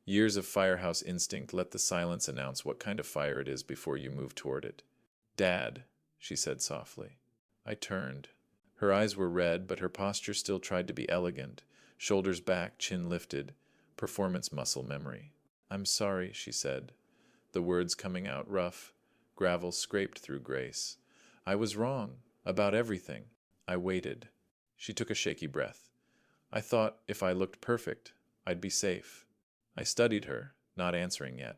Years of firehouse instinct let the silence announce what kind of fire it is before you move toward it. Dad, she said softly. I turned. Her eyes were red, but her posture still tried to be elegant. Shoulders back, chin lifted. Performance muscle memory. I'm sorry, she said. The words coming out rough. Gravel scraped through grace. I was wrong. About everything. I waited. She took a shaky breath. I thought if I looked perfect, I'd be safe. I studied her, not answering yet.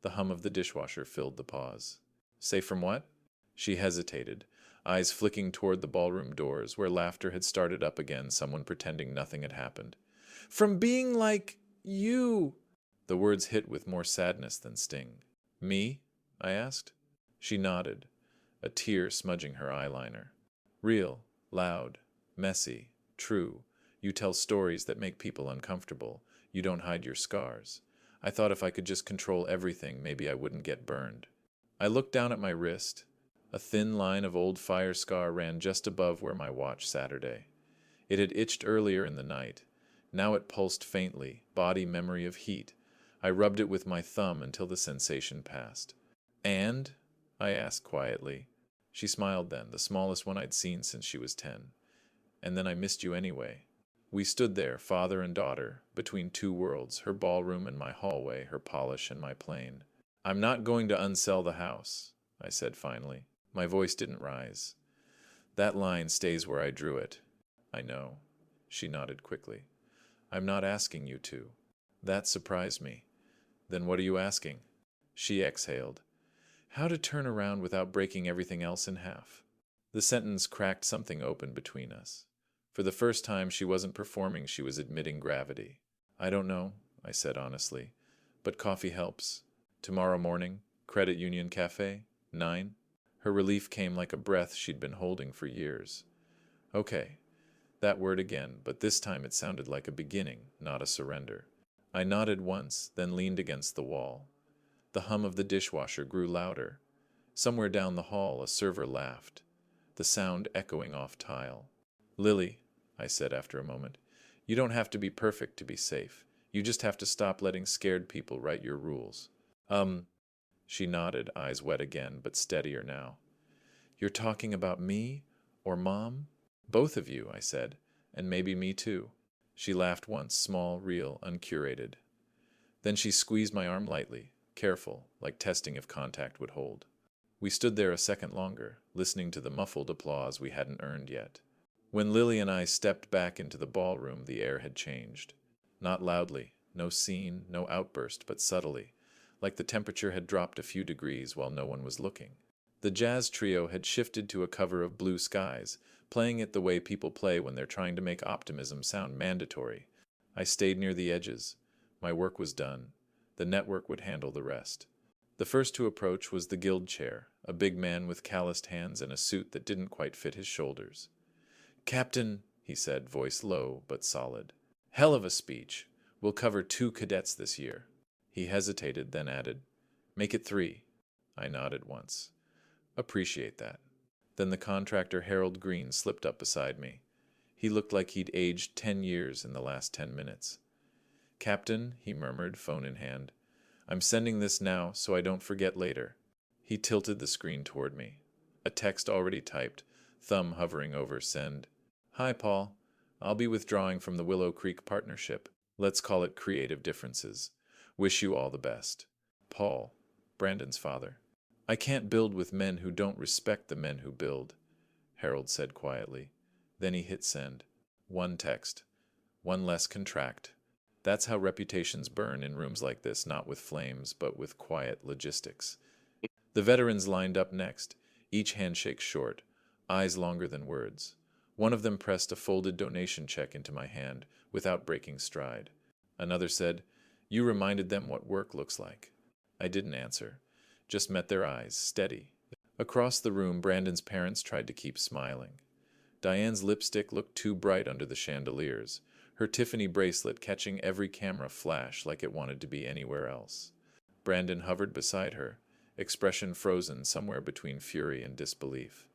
The hum of the dishwasher filled the pause. Safe from what? She hesitated, eyes flicking toward the ballroom doors, where laughter had started up again, someone pretending nothing had happened. From being like you. The words hit with more sadness than sting. Me? I asked. She nodded, a tear smudging her eyeliner. Real, loud, messy, true. You tell stories that make people uncomfortable. You don't hide your scars. I thought if I could just control everything, maybe I wouldn't get burned. I looked down at my wrist. A thin line of old fire scar ran just above where my watch Saturday. It had itched earlier in the night. Now it pulsed faintly, body memory of heat. I rubbed it with my thumb until the sensation passed. And? I asked quietly. She smiled then, the smallest one I'd seen since she was 10. And then I missed you anyway. We stood there, father and daughter, between two worlds, her ballroom and my hallway, her polish and my plane. I'm not going to unsell the house, I said finally. My voice didn't rise. That line stays where I drew it. I know. She nodded quickly. I'm not asking you to. That surprised me. Then what are you asking? She exhaled. How to turn around without breaking everything else in half. The sentence cracked something open between us. For the first time, she wasn't performing, she was admitting gravity. I don't know, I said honestly, but coffee helps. Tomorrow morning, Credit Union Cafe, 9. Her relief came like a breath she'd been holding for years. Okay, that word again, but this time it sounded like a beginning, not a surrender. I nodded once, then leaned against the wall. The hum of the dishwasher grew louder. Somewhere down the hall, a server laughed, the sound echoing off tile. Lily, I said after a moment, you don't have to be perfect to be safe. You just have to stop letting scared people write your rules. She nodded, eyes wet again, but steadier now. You're talking about me or Mom? Both of you, I said, and maybe me too. She laughed once, small, real, uncurated. Then she squeezed my arm lightly, careful, like testing if contact would hold. We stood there a second longer, listening to the muffled applause we hadn't earned yet. When Lily and I stepped back into the ballroom, the air had changed. Not loudly, no scene, no outburst, but subtly, like the temperature had dropped a few degrees while no one was looking. The jazz trio had shifted to a cover of Blue Skies, playing it the way people play when they're trying to make optimism sound mandatory. I stayed near the edges. My work was done. The network would handle the rest. The first to approach was the guild chair, a big man with calloused hands and a suit that didn't quite fit his shoulders. "Captain," he said, voice low but solid. "Hell of a speech. We'll cover 2 cadets this year." He hesitated, then added, "Make it 3." I nodded once. "Appreciate that." Then the contractor Harold Green slipped up beside me. He looked like he'd aged 10 years in the last 10 minutes. "Captain," he murmured, phone in hand, "I'm sending this now so I don't forget later." He tilted the screen toward me. A text already typed, thumb hovering over send. "Hi, Paul. I'll be withdrawing from the Willow Creek Partnership. Let's call it Creative Differences. Wish you all the best. Paul," Brandon's father. "I can't build with men who don't respect the men who build," Harold said quietly. Then he hit send. One text. One less contract. That's how reputations burn in rooms like this, not with flames, but with quiet logistics. The veterans lined up next, each handshake short, eyes longer than words. One of them pressed a folded donation check into my hand, without breaking stride. Another said, "You reminded them what work looks like." I didn't answer, just met their eyes, steady. Across the room, Brandon's parents tried to keep smiling. Diane's lipstick looked too bright under the chandeliers, her Tiffany bracelet catching every camera flash like it wanted to be anywhere else. Brandon hovered beside her, expression frozen somewhere between fury and disbelief.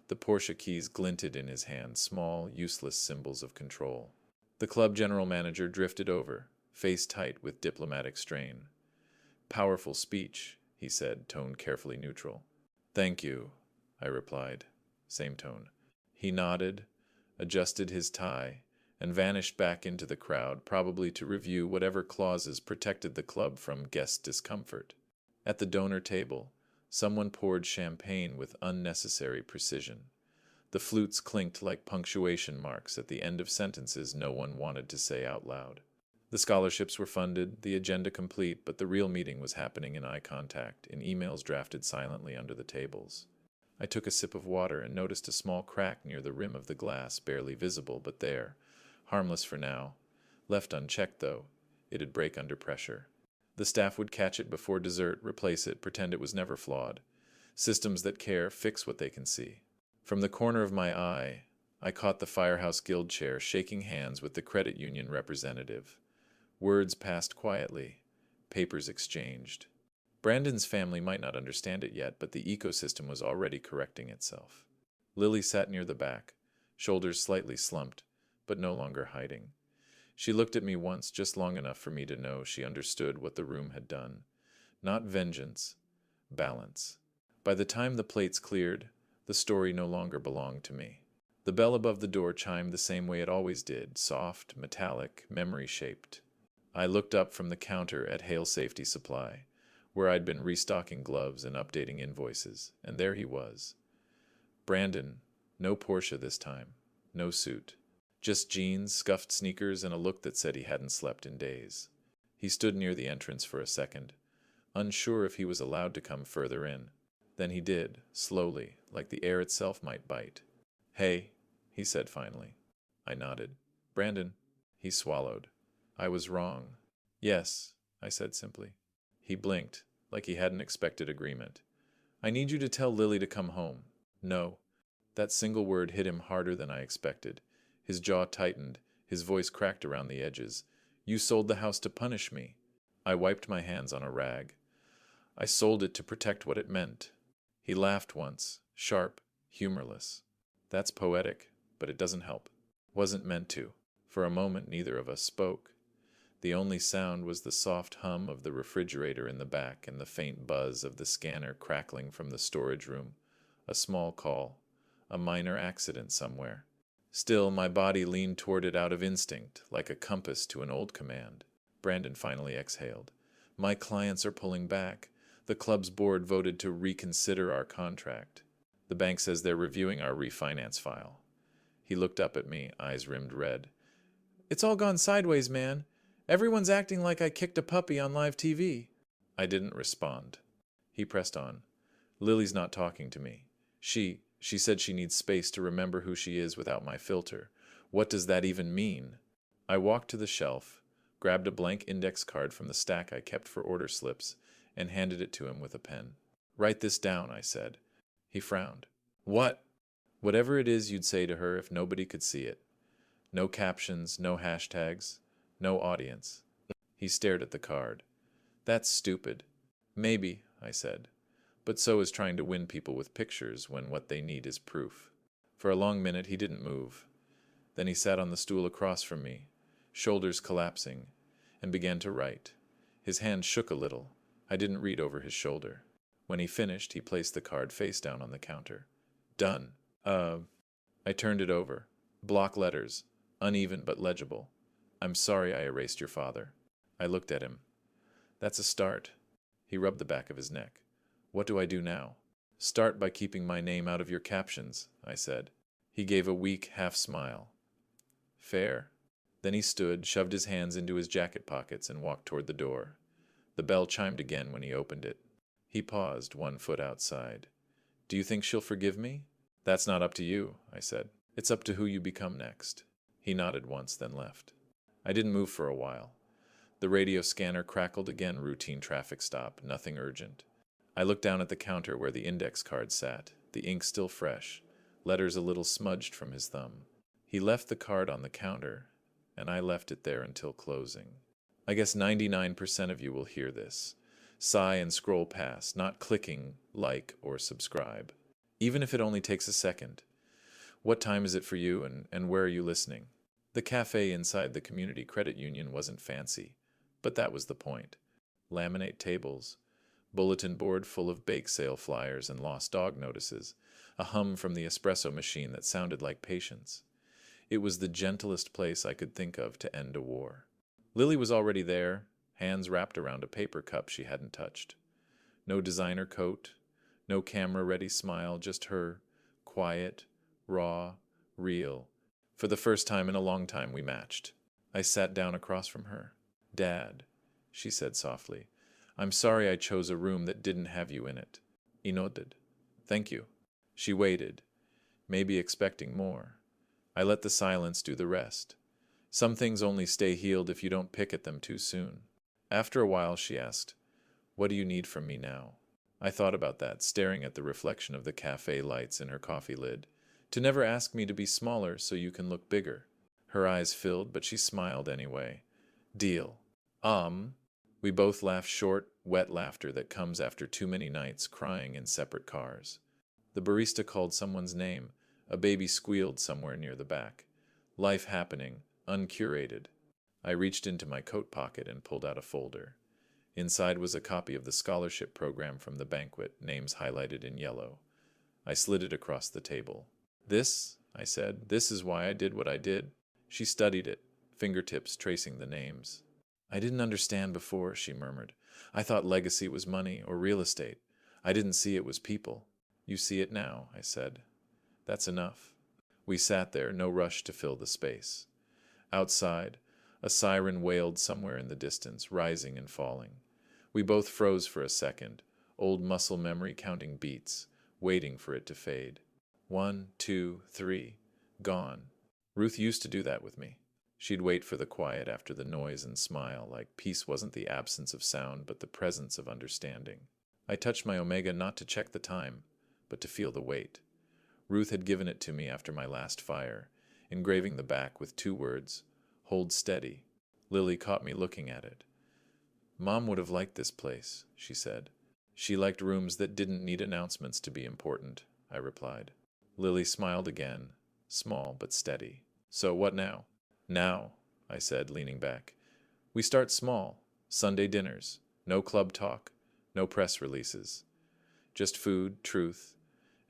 The Porsche keys glinted in his hand, small, useless symbols of control. The club general manager drifted over, face tight with diplomatic strain. "Powerful speech," he said, tone carefully neutral. "Thank you," I replied, same tone. He nodded, adjusted his tie, and vanished back into the crowd, probably to review whatever clauses protected the club from guest discomfort. At the donor table, someone poured champagne with unnecessary precision. The flutes clinked like punctuation marks at the end of sentences no one wanted to say out loud. The scholarships were funded, the agenda complete, but the real meeting was happening in eye contact, in emails drafted silently under the tables. I took a sip of water and noticed a small crack near the rim of the glass, barely visible, but there. Harmless for now. Left unchecked, though, it'd break under pressure. The staff would catch it before dessert, replace it, pretend it was never flawed. Systems that care fix what they can see. From the corner of my eye, I caught the Firehouse Guild chair shaking hands with the credit union representative. Words passed quietly. Papers exchanged. Brandon's family might not understand it yet, but the ecosystem was already correcting itself. Lily sat near the back, shoulders slightly slumped, but no longer hiding. She looked at me once, just long enough for me to know she understood what the room had done. Not vengeance, balance. By the time the plates cleared, the story no longer belonged to me. The bell above the door chimed the same way it always did, soft, metallic, memory-shaped. I looked up from the counter at Hale Safety Supply, where I'd been restocking gloves and updating invoices, and there he was. Brandon, no Porsche this time, no suit. Just jeans, scuffed sneakers, and a look that said he hadn't slept in days. He stood near the entrance for a second, unsure if he was allowed to come further in. Then he did, slowly, like the air itself might bite. "Hey," he said finally. I nodded. "Brandon." He swallowed. I was wrong. "Yes," I said simply. He blinked, like he hadn't expected agreement. "I need you to tell Lily to come home." "No." That single word hit him harder than I expected. His jaw tightened, his voice cracked around the edges. "You sold the house to punish me." I wiped my hands on a rag. "I sold it to protect what it meant." He laughed once, sharp, humorless. "That's poetic, but it doesn't help." Wasn't meant to. For a moment neither of us spoke. The only sound was the soft hum of the refrigerator in the back and the faint buzz of the scanner crackling from the storage room. A small call. A minor accident somewhere. Still, my body leaned toward it out of instinct, like a compass to an old command. Brandon finally exhaled. My clients are pulling back. The club's board voted to reconsider our contract. The bank says they're reviewing our refinance file. He looked up at me, eyes rimmed red. It's all gone sideways, man. Everyone's acting like I kicked a puppy on live TV. I didn't respond. He pressed on. Lily's not talking to me. She said she needs space to remember who she is without my filter. What does that even mean? I walked to the shelf, grabbed a blank index card from the stack I kept for order slips, and handed it to him with a pen. Write this down, I said. He frowned. What? Whatever it is you'd say to her if nobody could see it. No captions, no hashtags, no audience. He stared at the card. That's stupid. Maybe, I said. But so is trying to win people with pictures when what they need is proof. For a long minute he didn't move. Then he sat on the stool across from me, shoulders collapsing, and began to write. His hand shook a little. I didn't read over his shoulder. When he finished, he placed the card face down on the counter. Done. I turned it over. Block letters, uneven but legible. I'm sorry I erased your father. I looked at him. That's a start. He rubbed the back of his neck. What do I do now? Start by keeping my name out of your captions, I said. He gave a weak half-smile. Fair. Then he stood, shoved his hands into his jacket pockets, and walked toward the door. The bell chimed again when he opened it. He paused, 1 foot outside. Do you think she'll forgive me? That's not up to you, I said. It's up to who you become next. He nodded once, then left. I didn't move for a while. The radio scanner crackled again, routine traffic stop, nothing urgent. I looked down at the counter where the index card sat, the ink still fresh, letters a little smudged from his thumb. He left the card on the counter, and I left it there until closing. I guess 99% of you will hear this. Sigh and scroll past, not clicking like or subscribe. Even if it only takes a second. What time is it for you, and where are you listening? The cafe inside the community credit union wasn't fancy, but that was the point. Laminate tables, bulletin board full of bake sale flyers and lost dog notices, a hum from the espresso machine that sounded like patience. It was the gentlest place I could think of to end a war. Lily was already there, hands wrapped around a paper cup she hadn't touched. No designer coat, no camera-ready smile, just her, quiet, raw, real. For the first time in a long time we matched. I sat down across from her. Dad, she said softly, I'm sorry I chose a room that didn't have you in it. He nodded. Thank you. She waited, maybe expecting more. I let the silence do the rest. Some things only stay healed if you don't pick at them too soon. After a while, she asked, What do you need from me now? I thought about that, staring at the reflection of the cafe lights in her coffee lid. To never ask me to be smaller so you can look bigger. Her eyes filled, but she smiled anyway. Deal. We both laughed short, wet laughter that comes after too many nights crying in separate cars. The barista called someone's name. A baby squealed somewhere near the back. Life happening, uncurated. I reached into my coat pocket and pulled out a folder. Inside was a copy of the scholarship program from the banquet, names highlighted in yellow. I slid it across the table. This, I said, this is why I did what I did. She studied it, fingertips tracing the names. I didn't understand before, she murmured. I thought legacy was money or real estate. I didn't see it was people. You see it now, I said. That's enough. We sat there, no rush to fill the space. Outside, a siren wailed somewhere in the distance, rising and falling. We both froze for a second, old muscle memory counting beats, waiting for it to fade. 1, 2, 3, gone. Ruth used to do that with me. She'd wait for the quiet after the noise and smile, like peace wasn't the absence of sound, but the presence of understanding. I touched my Omega not to check the time, but to feel the weight. Ruth had given it to me after my last fire, engraving the back with 2 words, Hold steady. Lily caught me looking at it. Mom would have liked this place, she said. She liked rooms that didn't need announcements to be important, I replied. Lily smiled again, small but steady. So what now? Now, I said, leaning back. We start small. Sunday dinners. No club talk. No press releases. Just food, truth,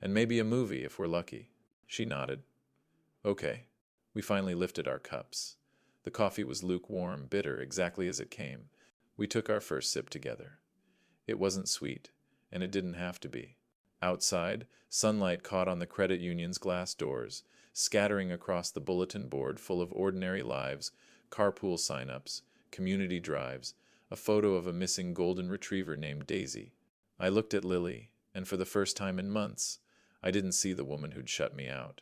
and maybe a movie if we're lucky. She nodded. Okay, We finally lifted our cups. The coffee was lukewarm, bitter, exactly as it came. We took our first sip together. It wasn't sweet, and it didn't have to be. Outside, sunlight caught on the credit union's glass doors, scattering across the bulletin board full of ordinary lives, carpool sign-ups, community drives, a photo of a missing golden retriever named Daisy. I looked at Lily, and for the first time in months, I didn't see the woman who'd shut me out.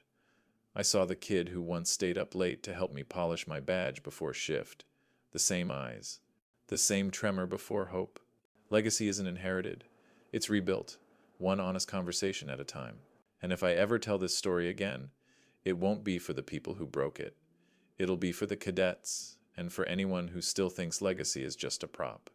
I saw the kid who once stayed up late to help me polish my badge before shift. The same eyes. The same tremor before hope. Legacy isn't inherited. It's rebuilt, one honest conversation at a time. And if I ever tell this story again, it won't be for the people who broke it. It'll be for the cadets, and for anyone who still thinks legacy is just a prop.